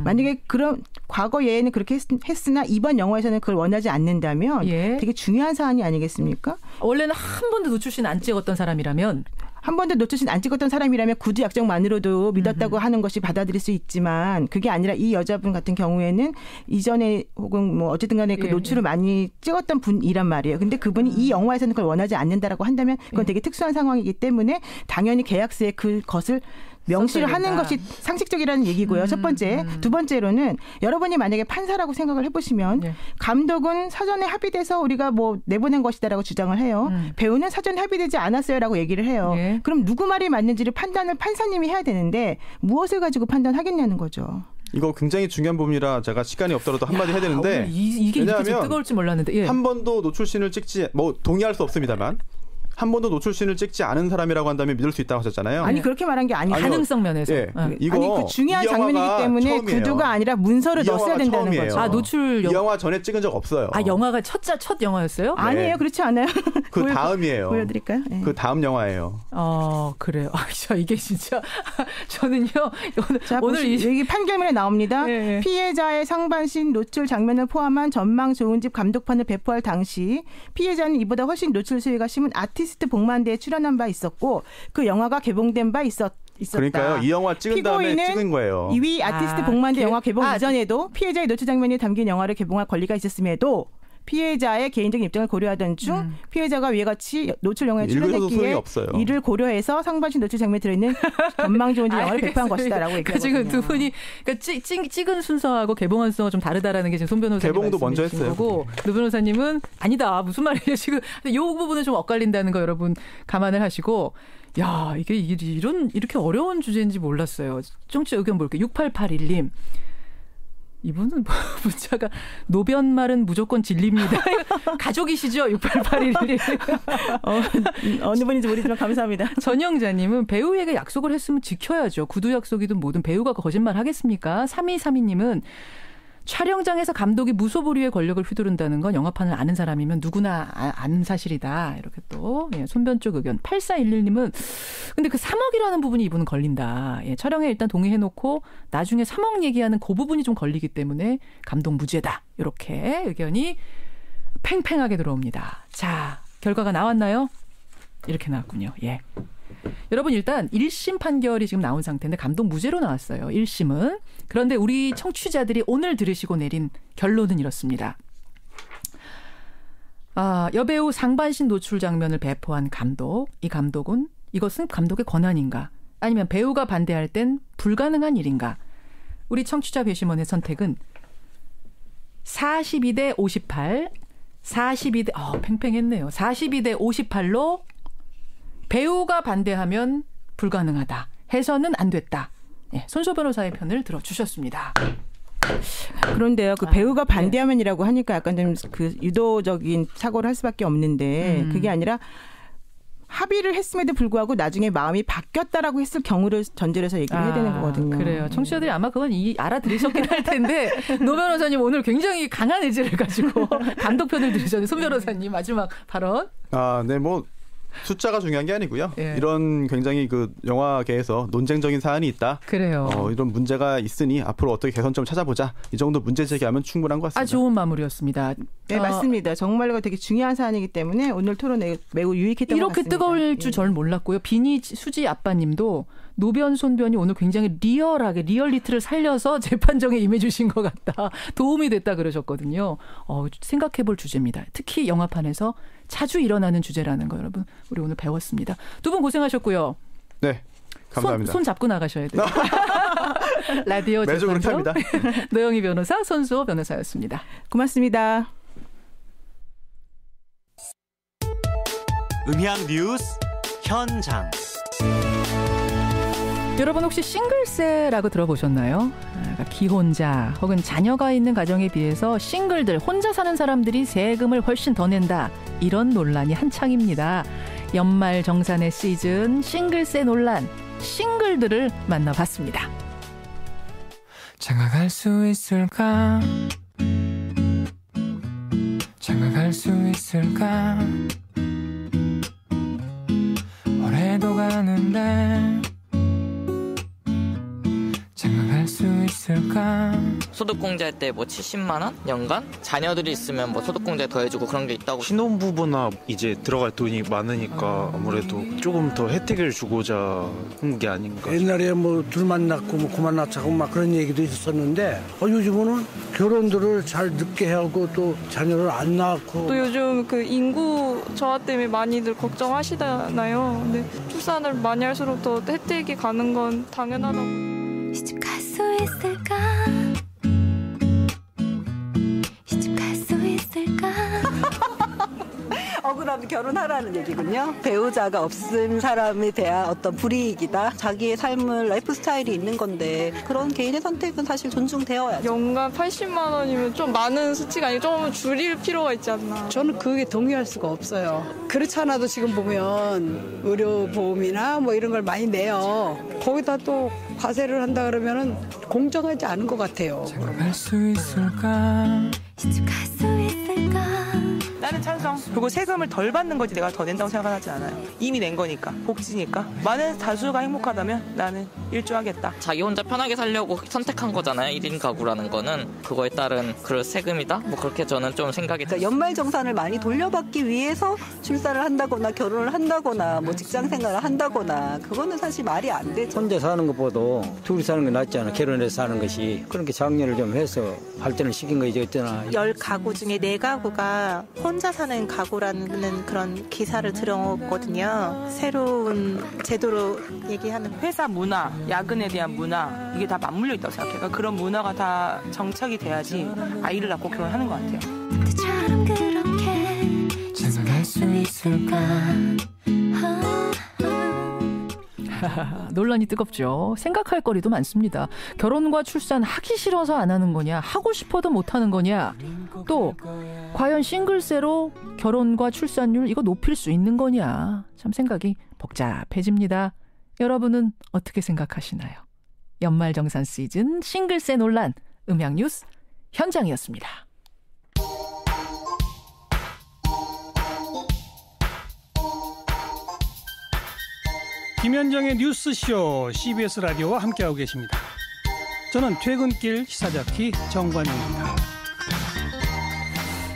만약에 그런 과거 예에는 그렇게 했으나 이번 영화에서는 그걸 원하지 않는다면 되게 중요한 사안이 아니겠습니까? 원래는 한 번도 노출씬 안 찍었던 사람이라면 한 번도 노출씬 안 찍었던 사람이라면 구두 약정만으로도 믿었다고 하는 것이 받아들일 수 있지만 그게 아니라 이 여자분 같은 경우에는 이전에 혹은 뭐 어쨌든 간에 그 노출을 많이 찍었던 분이란 말이에요. 근데 그분이 이 영화에서는 그걸 원하지 않는다라고 한다면 그건 되게 특수한 상황이기 때문에 당연히 계약서에 그것을 명시를 하는 것이 상식적이라는 얘기고요. 첫 번째. 두 번째로는 여러분이 만약에 판사라고 생각을 해보시면 감독은 사전에 합의돼서 우리가 뭐 내보낸 것이다라고 주장을 해요. 배우는 사전에 합의되지 않았어요라고 얘기를 해요. 그럼 누구 말이 맞는지를 판단을 판사님이 해야 되는데 무엇을 가지고 판단하겠냐는 거죠. 이거 굉장히 중요한 부분이라 제가 시간이 없더라도 한마디 해야 되는데 이게 이렇게 뜨거울 줄 몰랐는데 한 번도 노출신을 찍지 뭐 동의할 수 없습니다만 한 번도 노출신을 찍지 않은 사람이라고 한다면 믿을 수 있다고 하셨잖아요. 아니 그렇게 말한 게 아니에요. 가능성 면에서. 이거 아니 그 중요한 장면이기 때문에 처음이에요. 구두가 아니라 문서를 넣었어야 된다는 처음이에요. 거죠. 노출 이 영화 전에 찍은 적 없어요. 영화가 첫 영화였어요? 아니에요. 그렇지 않아요. 그 다음이에요. 보여드릴까요? 그 다음 영화예요. 그래요. 이게 진짜 저는요. 오늘 여기 판결문에 나옵니다. 피해자의 상반신 노출 장면을 포함한 전망 좋은 집 감독판을 배포할 당시 피해자는 이보다 훨씬 노출 수위가 심한 아티스트 복만대에 출연한 바 있었고 그 영화가 개봉된 바 있었다. 그러니까요. 이 영화 찍은 다음에 찍은 거예요. 이위 아티스트 복만대 영화 개봉 이전에도 피해자의 노출 장면이 담긴 영화를 개봉할 권리가 있었음에도 피해자의 개인적인 입장을 고려하던 중 피해자가 위와 같이 노출 영화에 출연했기에 이를 고려해서 상반신 노출 장면에 들어있는 전망 좋은 영화를 배포한 것이다라고 얘기하거든요. 지금 두 분이 그러니까 찍은 순서하고 개봉한 순서가 좀 다르다라는 게 지금 손 변호사님 개봉도 먼저 했어요. 거고 노 변호사님은 아니다 무슨 말이에요 지금 이 부분은 좀 엇갈린다는 거 여러분 감안을 하시고 야 이게 이렇게 어려운 주제인지 몰랐어요. 청취자 의견 볼게요. 6881님. 이분은 문자가 노변말은 무조건 진리입니다. 가족이시죠? 6881님. 어느 분인지 모르지만 감사합니다. 전영자님은 배우에게 약속을 했으면 지켜야죠. 구두 약속이든 뭐든 배우가 거짓말 하겠습니까? 3232님은 촬영장에서 감독이 무소불위의 권력을 휘두른다는 건 영화판을 아는 사람이면 누구나 아는 사실이다. 이렇게 또 손변 쪽 의견. 8411님은 근데 그 3억이라는 부분이 이분은 걸린다. 촬영에 일단 동의해놓고 나중에 3억 얘기하는 그 부분이 좀 걸리기 때문에 감독 무죄다. 이렇게 의견이 팽팽하게 들어옵니다. 자, 결과가 나왔나요? 이렇게 나왔군요. 예. 여러분 일단 1심 판결이 지금 나온 상태인데 감독 무죄로 나왔어요. 1심은. 그런데 우리 청취자들이 오늘 들으시고 내린 결론은 이렇습니다. 여배우 상반신 노출 장면을 배포한 감독. 이 감독은 이것은 감독의 권한인가? 아니면 배우가 반대할 땐 불가능한 일인가? 우리 청취자 배심원의 선택은 42대 58, 42대 팽팽했네요. 42대 58로 배우가 반대하면 불가능하다. 해서는 안 됐다. 예, 손소 변호사의 편을 들어주셨습니다. 그런데요, 그 배우가 반대하면이라고 하니까 약간 좀 그 유도적인 사고를 할 수밖에 없는데 그게 아니라 합의를 했음에도 불구하고 나중에 마음이 바뀌었다라고 했을 경우를 전제로 해서 얘기를 해야 되는 거거든요. 그래요. 청취자들이 아마 그건 알아들으셨긴 할 텐데 노 변호사님 오늘 굉장히 강한 의지를 가지고 감독 편을 들으셨는데 손 변호사님 마지막 발언. 네, 뭐. 숫자가 중요한 게 아니고요. 예. 이런 굉장히 그 영화계에서 논쟁적인 사안이 있다. 그래요. 이런 문제가 있으니 앞으로 어떻게 개선점을 찾아보자. 이 정도 문제 제기하면 충분한 것 같습니다. 좋은 마무리였습니다. 네, 맞습니다. 정말로 되게 중요한 사안이기 때문에 오늘 토론에 매우 유익했던 것 같습니다. 이렇게 뜨거울 줄 저는 몰랐고요. 비니 수지 아빠님도 노변 손변이 오늘 굉장히 리얼리티를 살려서 재판정에 임해주신 것 같다. 도움이 됐다 그러셨거든요. 생각해볼 주제입니다. 특히 영화판에서 자주 일어나는 주제라는 거 여러분 우리 오늘 배웠습니다. 두 분 고생하셨고요. 네, 감사합니다. 손 잡고 나가셔야 돼요. 라디오 매주 그렇게 합니다. 노영희 변호사, 손수호 변호사였습니다. 고맙습니다. 음향 뉴스 현장. 여러분 혹시 싱글세라고 들어보셨나요? 기혼자 혹은 자녀가 있는 가정에 비해서 싱글들 혼자 사는 사람들이 세금을 훨씬 더 낸다. 이런 논란이 한창입니다. 연말 정산의 시즌 싱글세 논란 싱글들을 만나봤습니다. 장가갈 수 있을까? 장가갈 수 있을까? 올해도 가는데 장가갈 수 있을까? 소득공제 할 때 뭐 70만 원 연간? 자녀들이 있으면 뭐 소득공제 더해주고 그런 게 있다고. 신혼부부나 이제 들어갈 돈이 많으니까 아무래도 조금 더 혜택을 주고자 한 게 아닌가. 옛날에 뭐 둘만 낳고 뭐 그만 낳자고 막 그런 얘기도 있었는데 요즘은 결혼들을 잘 늦게 하고 또 자녀를 안 낳고. 또 요즘 그 인구 저하 때문에 많이들 걱정하시잖아요. 근데 출산을 많이 할수록 더 혜택이 가는 건 당연하다고. 시집 갈 수 있을까? 시집 갈 수 있을까? 억울하면 결혼하라는 얘기군요. 배우자가 없은 사람에 대한 어떤 불이익이다. 자기의 삶을 라이프 스타일이 있는 건데 그런 개인의 선택은 사실 존중되어야죠. 연간 80만 원이면 좀 많은 수치가 아니고 좀 줄일 필요가 있지 않나. 저는 그게 동의할 수가 없어요. 그렇지 않아도 지금 보면 의료보험이나 뭐 이런 걸 많이 내요. 거기다 또 과세를 한다 그러면은 공정하지 않은 것 같아요. 장가갈 수 있을까? 시집 갈 수 있을까? 나는 찬성. 그리고 세금을 덜 받는 거지 내가 더 낸다고 생각하지 않아요. 이미 낸 거니까. 복지니까. 많은 다수가 행복하다면 나는 일조하겠다. 자기 혼자 편하게 살려고 선택한 거잖아요. 1인 가구라는 거는. 그거에 따른 그 세금이다? 뭐 그렇게 저는 좀 생각이 그러니까 연말정산을 많이 돌려받기 위해서 출산을 한다거나 결혼을 한다거나 뭐 직장 생활을 한다거나 그거는 사실 말이 안 되죠. 혼자 사는 것보다 둘이 사는 게 낫지 않아. 결혼해서 사는 것이. 그렇게 장려를 좀 해서 발전을 시킨 거지 어쩌나. 10가구 중에 4가구가 혼자 사는 가구라는 그런 기사를 들었거든요. 새로운 제도로 얘기하는 회사 문화, 야근에 대한 문화 이게 다 맞물려 있다고 생각해요. 그러니까 그런 문화가 다 정착이 돼야지 아이를 낳고 결혼하는 것 같아요. 그처럼 그렇게 생각할 수 있을까? 논란이 뜨겁죠. 생각할 거리도 많습니다. 결혼과 출산 하기 싫어서 안 하는 거냐, 하고 싶어도 못 하는 거냐, 또 과연 싱글세로 결혼과 출산율 이거 높일 수 있는 거냐, 참 생각이 복잡해집니다. 여러분은 어떻게 생각하시나요? 연말정산 시즌 싱글세 논란, 음향뉴스 현장이었습니다. 김현정의 뉴스쇼 CBS 라디오와 함께하고 계십니다. 저는 퇴근길 시사자키 정관용입니다.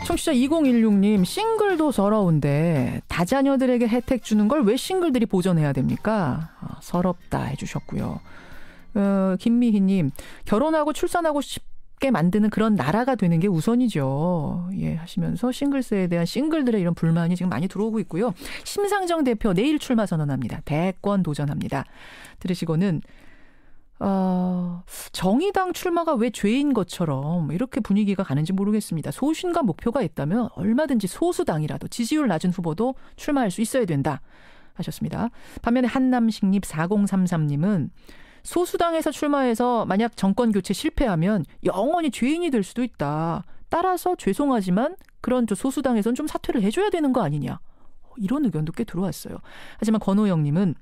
청취자 2016님, 싱글도 서러운데 다자녀들에게 혜택 주는 걸 왜 싱글들이 보전해야 됩니까? 서럽다 해주셨고요. 김미희님, 결혼하고 출산하고 쉽게 만드는 그런 나라가 되는 게 우선이죠. 예, 하시면서 싱글세에 대한 싱글들의 이런 불만이 지금 많이 들어오고 있고요. 심상정 대표 내일 출마 선언합니다. 대권 도전합니다. 들으시고는 정의당 출마가 왜 죄인 것처럼 이렇게 분위기가 가는지 모르겠습니다. 소신과 목표가 있다면 얼마든지 소수당이라도 지지율 낮은 후보도 출마할 수 있어야 된다 하셨습니다. 반면에 한남식립 4033님은 소수당에서 출마해서 만약 정권 교체 실패하면 영원히 죄인이 될 수도 있다. 따라서 죄송하지만 그런 소수당에서는 좀 사퇴를 해줘야 되는 거 아니냐. 이런 의견도 꽤 들어왔어요. 하지만 권호영님은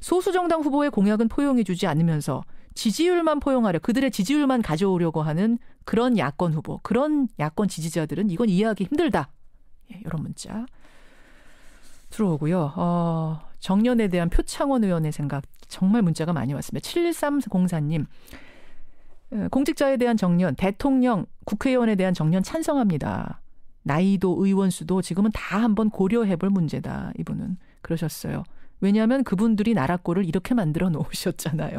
소수정당 후보의 공약은 포용해주지 않으면서 지지율만 포용하려, 그들의 지지율만 가져오려고 하는 그런 야권 후보, 그런 야권 지지자들은 이건 이해하기 힘들다. 예, 이런 문자 들어오고요. 정년에 대한 표창원 의원의 생각 정말 문자가 많이 왔습니다. 7304님, 공직자에 대한 정년, 대통령, 국회의원에 대한 정년 찬성합니다. 나이도 의원 수도 지금은 다 한번 고려해볼 문제다. 이분은 그러셨어요. 왜냐하면 그분들이 나라 꼴을 이렇게 만들어 놓으셨잖아요.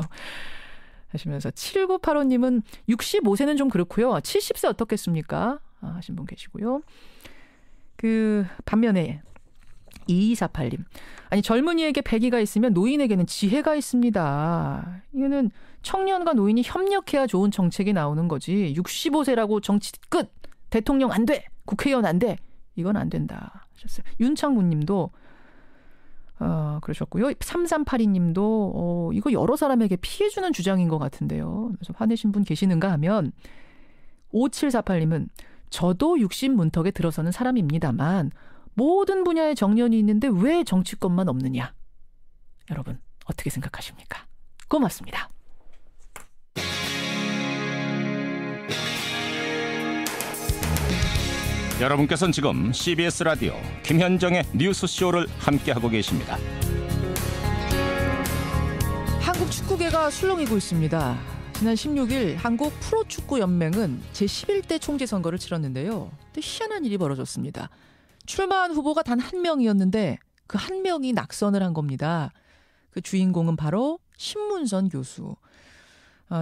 하시면서 7985님은 65세는 좀 그렇고요. 70세 어떻겠습니까? 하신 분 계시고요. 반면에 2248님. 아니, 젊은이에게 패기가 있으면 노인에게는 지혜가 있습니다. 이거는 청년과 노인이 협력해야 좋은 정책이 나오는 거지. 65세라고 정치 끝! 대통령 안 돼! 국회의원 안 돼! 이건 안 된다 하셨어요. 윤창문 님도 그러셨고요. 3382님도 이거 여러 사람에게 피해주는 주장인 것 같은데요. 그래서 화내신 분 계시는가 하면 5748님은 저도 60 문턱에 들어서는 사람입니다만 모든 분야에 정년이 있는데 왜 정치권만 없느냐. 여러분 어떻게 생각하십니까? 고맙습니다. 여러분께서는 지금 CBS 라디오 김현정의 뉴스쇼를 함께하고 계십니다. 한국 축구계가 술렁이고 있습니다. 지난 16일 한국 프로축구연맹은 제11대 총재선거를 치렀는데요. 근데 희한한 일이 벌어졌습니다. 출마한 후보가 단 한 명이었는데 그 한 명이 낙선을 한 겁니다. 그 주인공은 바로 신문선 교수.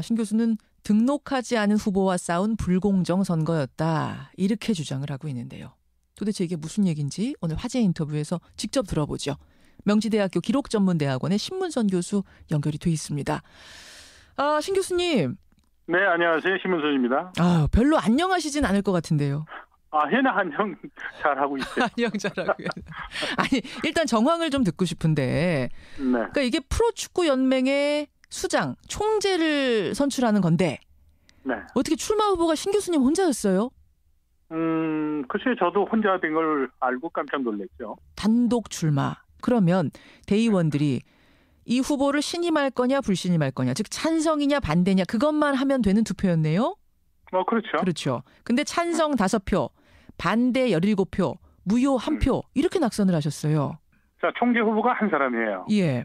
신 교수는 등록하지 않은 후보와 싸운 불공정 선거였다. 이렇게 주장을 하고 있는데요. 도대체 이게 무슨 얘기인지 오늘 화제 인터뷰에서 직접 들어보죠. 명지대학교 기록전문대학원의 신문선 교수 연결이 돼 있습니다. 신 교수님. 네, 안녕하세요. 신문선입니다. 별로 안녕하시진 않을 것 같은데요. 해나 안녕 잘하고 있어요. 안녕 잘하고요. 아니, 일단 정황을 좀 듣고 싶은데. 네. 그러니까 이게 프로축구연맹의 수장, 총재를 선출하는 건데. 네. 어떻게 출마 후보가 신 교수님 혼자였어요? 글쎄요. 저도 혼자 된 걸 알고 깜짝 놀랐죠. 단독 출마. 그러면 대의원들이 이 후보를 신임할 거냐 불신임할 거냐, 즉 찬성이냐 반대냐 그것만 하면 되는 투표였네요. 그렇죠. 그렇죠. 근데 찬성 5표, 반대 17표, 무효 한 표 이렇게 낙선을 하셨어요. 자, 총재 후보가 한 사람이에요. 예.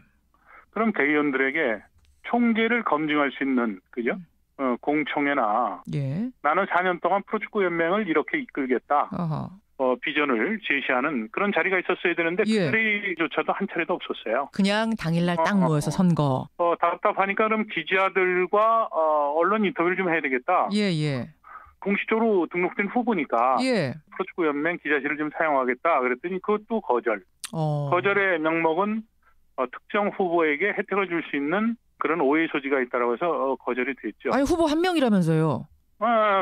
그럼 대의원들에게 총재를 검증할 수 있는 그죠? 공청회나 예. 나는 4년 동안 프로축구 연맹을 이렇게 이끌겠다. 어허. 비전을 제시하는 그런 자리가 있었어야 되는데 그 자리조차도 한 차례도 없었어요. 그냥 당일날 딱 모여서 선거. 답답하니까 그럼 기자들과 언론 인터뷰를 좀 해야 되겠다. 예. 공식적으로 등록된 후보니까 예. 프로축구 연맹 기자실을 좀 사용하겠다. 그랬더니 그것도 거절. 거절의 명목은 특정 후보에게 혜택을 줄 수 있는 그런 오해 소지가 있다라고 해서 거절이 됐죠. 아니 후보 한 명이라면서요.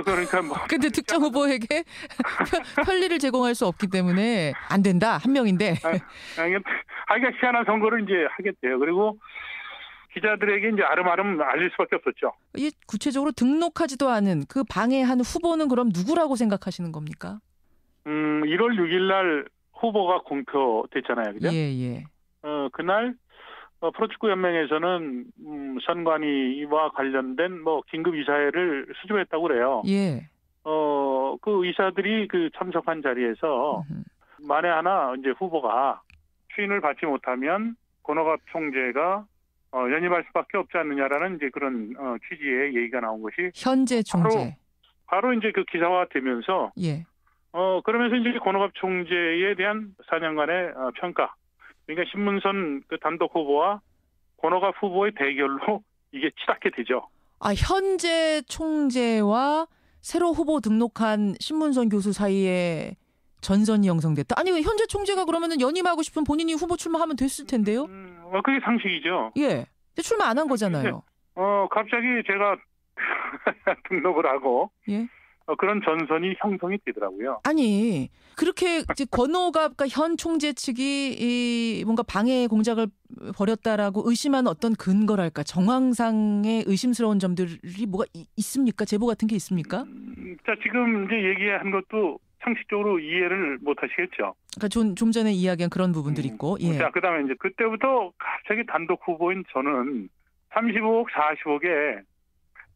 그러니까 뭐. 근데 특정 후보에게 편리를 제공할 수 없기 때문에 안 된다. 한 명인데. 하기가 희한한 선거를 이제 하겠대요. 그리고 기자들에게 이제 아름아름 알릴 수밖에 없었죠. 이 구체적으로 등록하지도 않은 그 방해한 후보는 그럼 누구라고 생각하시는 겁니까? 1월 6일 날 후보가 공표됐잖아요. 그죠? 예. 그날 프로축구 연맹에서는 선관위와 관련된 뭐 긴급 이사회를 수주했다고 그래요. 예. 그 이사들이 그 참석한 자리에서 만에 하나 이제 후보가 추인을 받지 못하면 권오갑 총재가 연임할 수밖에 없지 않느냐라는 이제 그런 취지의 얘기가 나온 것이 현재 총재. 바로 이제 그 기사화되면서 예. 그러면서 이제 권오갑 총재에 대한 4년간의 평가. 그러니까 신문선 그 단독 후보와 권오갑 후보의 대결로 이게 치닫게 되죠. 현재 총재와 새로 후보 등록한 신문선 교수 사이에 전선이 형성됐다. 아니 현재 총재가 그러면은 연임하고 싶은 본인이 후보 출마하면 됐을 텐데요. 그게 상식이죠. 예. 근데 출마 안 한 거잖아요. 갑자기 제가 등록을 하고 예. 그런 전선이 형성이 되더라고요. 아니 그렇게 이제 권오갑과 현 총재 측이 뭔가 방해 공작을 벌였다라고 의심하는 어떤 근거랄까 정황상의 의심스러운 점들이 뭐가 있습니까? 제보 같은 게 있습니까? 자 지금 이제 얘기한 것도 상식적으로 이해를 못 하시겠죠. 그러니까 좀 전에 이야기한 그런 부분들이 있고. 예. 자 그다음에 이제 그때부터 갑자기 단독 후보인 저는 35억, 40억에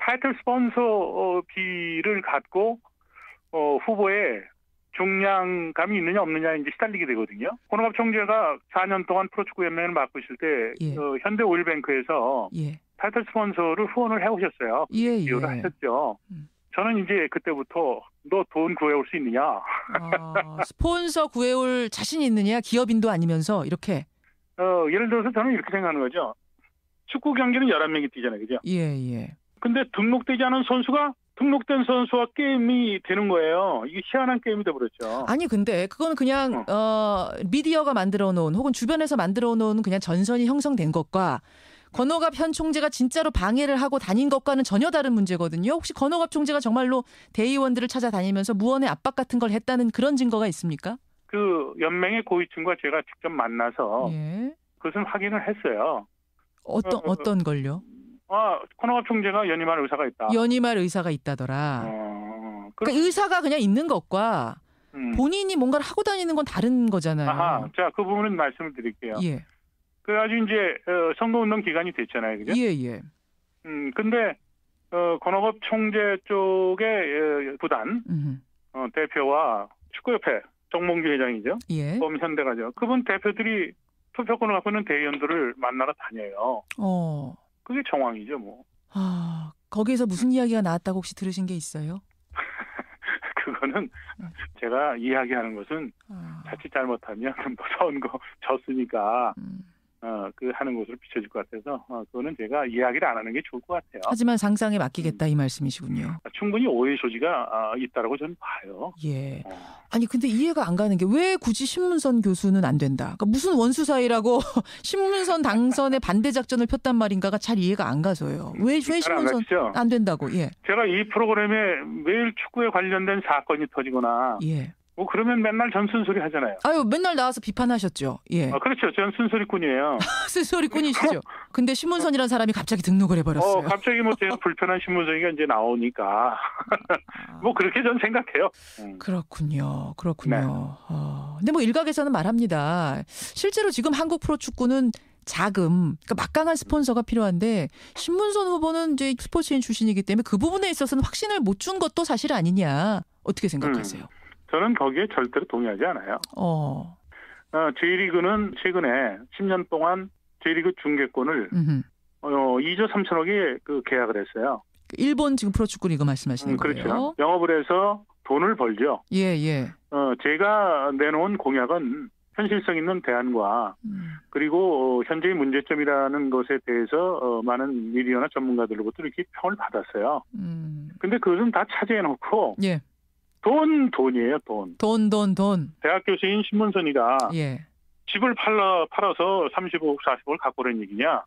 타이틀 스폰서 비를 갖고 후보에 중량감이 있느냐 없느냐 이제 시달리게 되거든요. 권오갑 총재가 4년 동안 프로축구 연맹을 맡고 있을 때 현대 오일뱅크에서 타이틀 스폰서를 후원을 해오셨어요. 기여를 하셨죠. 저는 이제 그때부터 너 돈 구해올 수 있느냐. 스폰서 구해올 자신 있느냐. 기업인도 아니면서 이렇게. 예를 들어서 저는 이렇게 생각하는 거죠. 축구 경기는 11명이 뛰잖아요. 그죠? 예. 근데 등록되지 않은 선수가 등록된 선수와 게임이 되는 거예요. 이게 희한한 게임이 돼버렸죠. 아니 근데 그건 그냥 미디어가 만들어 놓은 혹은 주변에서 만들어 놓은 그냥 전선이 형성된 것과 권오갑 현 총재가 진짜로 방해를 하고 다닌 것과는 전혀 다른 문제거든요. 혹시 권오갑 총재가 정말로 대의원들을 찾아다니면서 무언의 압박 같은 걸 했다는 그런 증거가 있습니까? 그 연맹의 고위층과 제가 직접 만나서 그것은 확인을 했어요. 어떤 걸요? 권오갑 총재가 연임할 의사가 있다. 연임할 의사가 있다더라. 그러니까 의사가 그냥 있는 것과 본인이 뭔가를 하고 다니는 건 다른 거잖아요. 자, 그 부분은 말씀을 드릴게요. 예. 그래가지고 이제 선거운동 기간이 됐잖아요, 그죠? 예. 근데 권오갑 총재 쪽의 부단 대표와 축구협회 정몽규 회장이죠. 범현대가죠. 그분 대표들이 투표권을 갖고 있는 대의원들을 만나러 다녀요. 그게 정황이죠, 뭐. 거기에서 무슨 이야기가 나왔다고 혹시 들으신 게 있어요? 그거는 제가 이야기하는 것은 자칫 잘못하면 뭐 선거 졌으니까 그 하는 것으로 비춰질 것 같아서 그거는 제가 이야기를 안 하는 게 좋을 것 같아요. 하지만 상상에 맡기겠다 이 말씀이시군요. 충분히 오해 소지가 있다라고 저는 봐요. 예. 아니 근데 이해가 안 가는 게 왜 굳이 신문선 교수는 안 된다. 그러니까 무슨 원수 사이라고 신문선 당선에 반대 작전을 폈단 말인가가 잘 이해가 안 가서요. 왜 신문선 안 된다고? 예. 제가 이 프로그램에 매일 축구에 관련된 사건이 터지거나 뭐 그러면 맨날 전 쓴소리 하잖아요. 맨날 나와서 비판하셨죠. 예. 그렇죠. 전 쓴소리꾼이에요. 쓴소리꾼이시죠. 근데 신문선이라는 사람이 갑자기 등록을 해버렸어요. 갑자기 뭐 제가 불편한 신문선이가 이제 나오니까 뭐 그렇게 전 생각해요. 그렇군요. 근데 뭐 일각에서는 말합니다. 실제로 지금 한국 프로축구는 자금, 그러니까 막강한 스폰서가 필요한데 신문선 후보는 이제 스포츠인 출신이기 때문에 그 부분에 있어서는 확신을 못 준 것도 사실 아니냐. 어떻게 생각하세요? 저는 거기에 절대로 동의하지 않아요. J리그는 최근에 10년 동안 J리그 중계권을 2조 3천억에 그 계약을 했어요. 일본 지금 프로축구 리그 말씀하시는 거예요? 그렇죠. 영업을 해서 돈을 벌죠. 예. 제가 내놓은 공약은 현실성 있는 대안과 그리고 현재의 문제점이라는 것에 대해서 많은 미디어나 전문가들로부터 이렇게 평을 받았어요. 근데 그것은 다 차지해놓고 예. 돈이에요. 돈. 대학 교수인 신문선이가 집을 팔아서 35억, 40억을 갖고 오라는 얘기냐.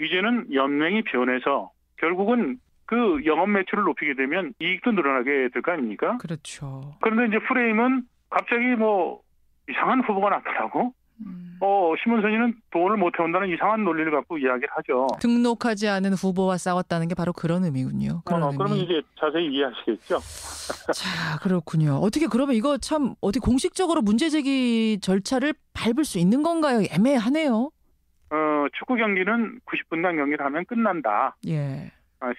이제는 연맹이 변해서 결국은 그 영업 매출을 높이게 되면 이익도 늘어나게 될 거 아닙니까? 그렇죠. 그런데 이제 프레임은 갑자기 뭐 이상한 후보가 나타나고 신문선이는 돈을 못 해온다는 이상한 논리를 갖고 이야기를 하죠. 등록하지 않은 후보와 싸웠다는 게 바로 그런 의미군요. 그러면 이제 자세히 이해하시겠죠. 자, 그렇군요. 어떻게 그러면 이거 참 어디 공식적으로 문제 제기 절차를 밟을 수 있는 건가요? 애매하네요. 축구 경기는 90분간 경기를 하면 끝난다. 예.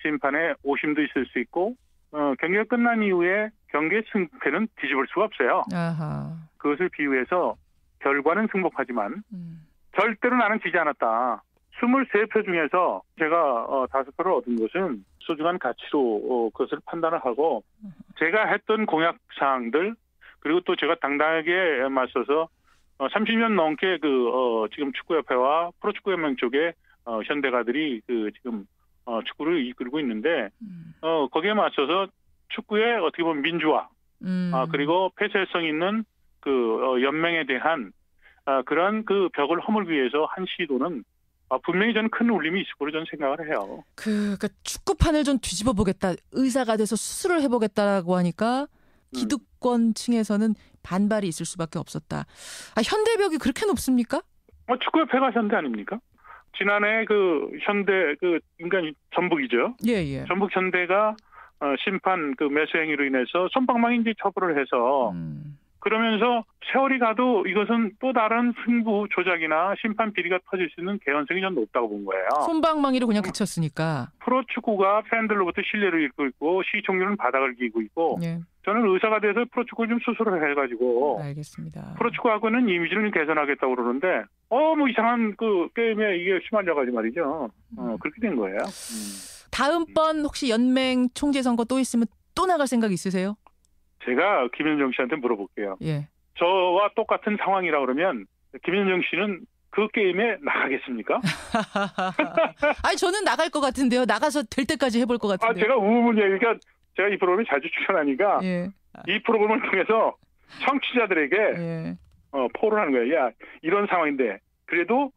심판에 오심도 있을 수 있고 경기가 끝난 이후에 경기의 승패는 뒤집을 수가 없어요. 아하. 그것을 비유해서 결과는 승복하지만 절대로 나는 지지 않았다. 23표 중에서 제가 5표를 얻은 것은 소중한 가치로 그것을 판단을 하고 제가 했던 공약사항들 그리고 또 제가 당당하게 맞서서 30년 넘게 지금 축구협회와 프로축구연맹 쪽에 현대가들이 지금 축구를 이끌고 있는데 거기에 맞서서 축구의 어떻게 보면 민주화 그리고 폐쇄성 있는 연맹에 대한 그런 벽을 허물기 위해서 한 시도는 분명히 저는 큰 울림이 있을 거로 저는 생각을 해요. 그러니까 축구판을 좀 뒤집어 보겠다, 의사가 돼서 수술을 해보겠다라고 하니까 기득권층에서는 반발이 있을 수밖에 없었다. 현대벽이 그렇게 높습니까? 축구협회가 현대 아닙니까? 지난해 현대 인간 전북이죠. 예. 전북 현대가 심판 매수 행위로 인해서 솜방망이 이제 처벌을 해서 그러면서 세월이 가도 이것은 또 다른 승부 조작이나 심판 비리가 터질 수 있는 개연성이 좀 높다고 본 거예요. 솜방망이로 그냥 그쳤으니까. 프로축구가 팬들로부터 신뢰를 잃고 있고 시청률은 바닥을 기고 있고 저는 의사가 돼서 프로축구를 좀 수술을 해가지고 알겠습니다. 프로축구하고는 이미지를 개선하겠다고 그러는데 뭐 이상한 게임에 이게 휘말려가지고 말이죠. 그렇게 된 거예요. 다음번 혹시 연맹 총재 선거 또 있으면 또 나갈 생각 있으세요? 제가 김현정 씨한테 물어볼게요. 예. 저와 똑같은 상황이라 그러면 김현정 씨는 그 게임에 나가겠습니까? 저는 나갈 것 같은데요. 나가서 될 때까지 해볼 것 같은데요. 제가 우문 얘기가 제가 이 프로그램에 자주 출연하니까 이 프로그램을 통해서 청취자들에게 포를 하는 거예요. 야, 이런 상황인데 그래도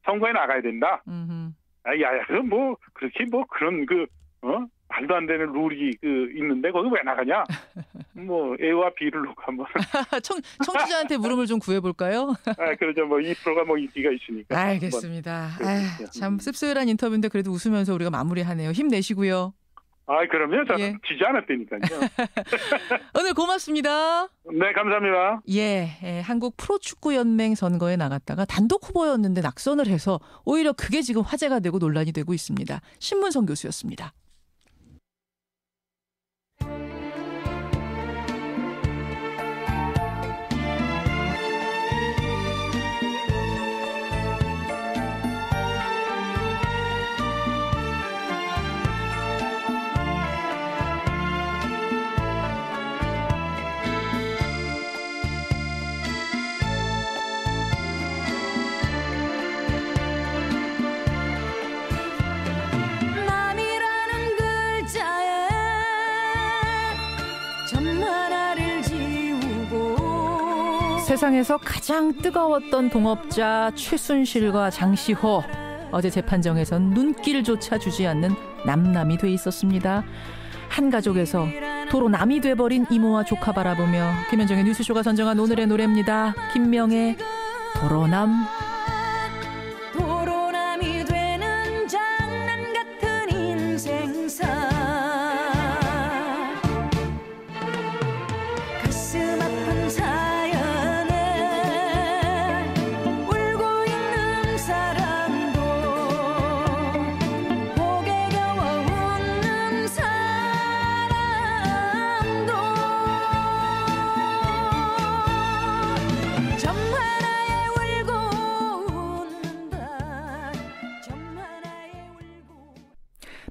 선거에 나가야 된다. 그럼 그렇게 그런 말도 안 되는 룰이 있는데 거기 왜 나가냐? A와 B를 놓고 한번 청취자한테 물음을 좀 구해볼까요? 그렇죠. 이 프로가 인기가 있으니까. 알겠습니다. 참 씁쓸한 인터뷰인데 그래도 웃으면서 우리가 마무리하네요. 힘내시고요. 그럼요. 저는 지지 않았다니까요. 오늘 고맙습니다. 네, 감사합니다. 한국 프로축구연맹 선거에 나갔다가 단독 후보였는데 낙선을 해서 오히려 그게 지금 화제가 되고 논란이 되고 있습니다. 신문성 교수였습니다. 세상에서 가장 뜨거웠던 동업자 최순실과 장시호. 어제 재판정에선 눈길조차 주지 않는 남남이 돼 있었습니다. 한 가족에서 도로 남이 돼버린 이모와 조카 바라보며 김현정의 뉴스쇼가 선정한 오늘의 노래입니다. 김명의 도로남. 도로남이 되는 장난 같은 인생사 가슴 아픈 사연에 울고 있는 사람도 고개 겨워 웃는 사람도 점 하나에 울고 웃는다. 점 하나에 울고.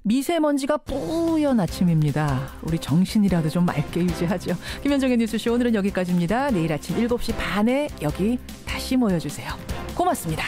미세먼지가 뿌연 아침입니다. 우리 정신이라도 좀 맑게 유지하죠. 김현정의 뉴스쇼 오늘은 여기까지입니다. 내일 아침 7시 반에 여기 다시 모여주세요. 고맙습니다.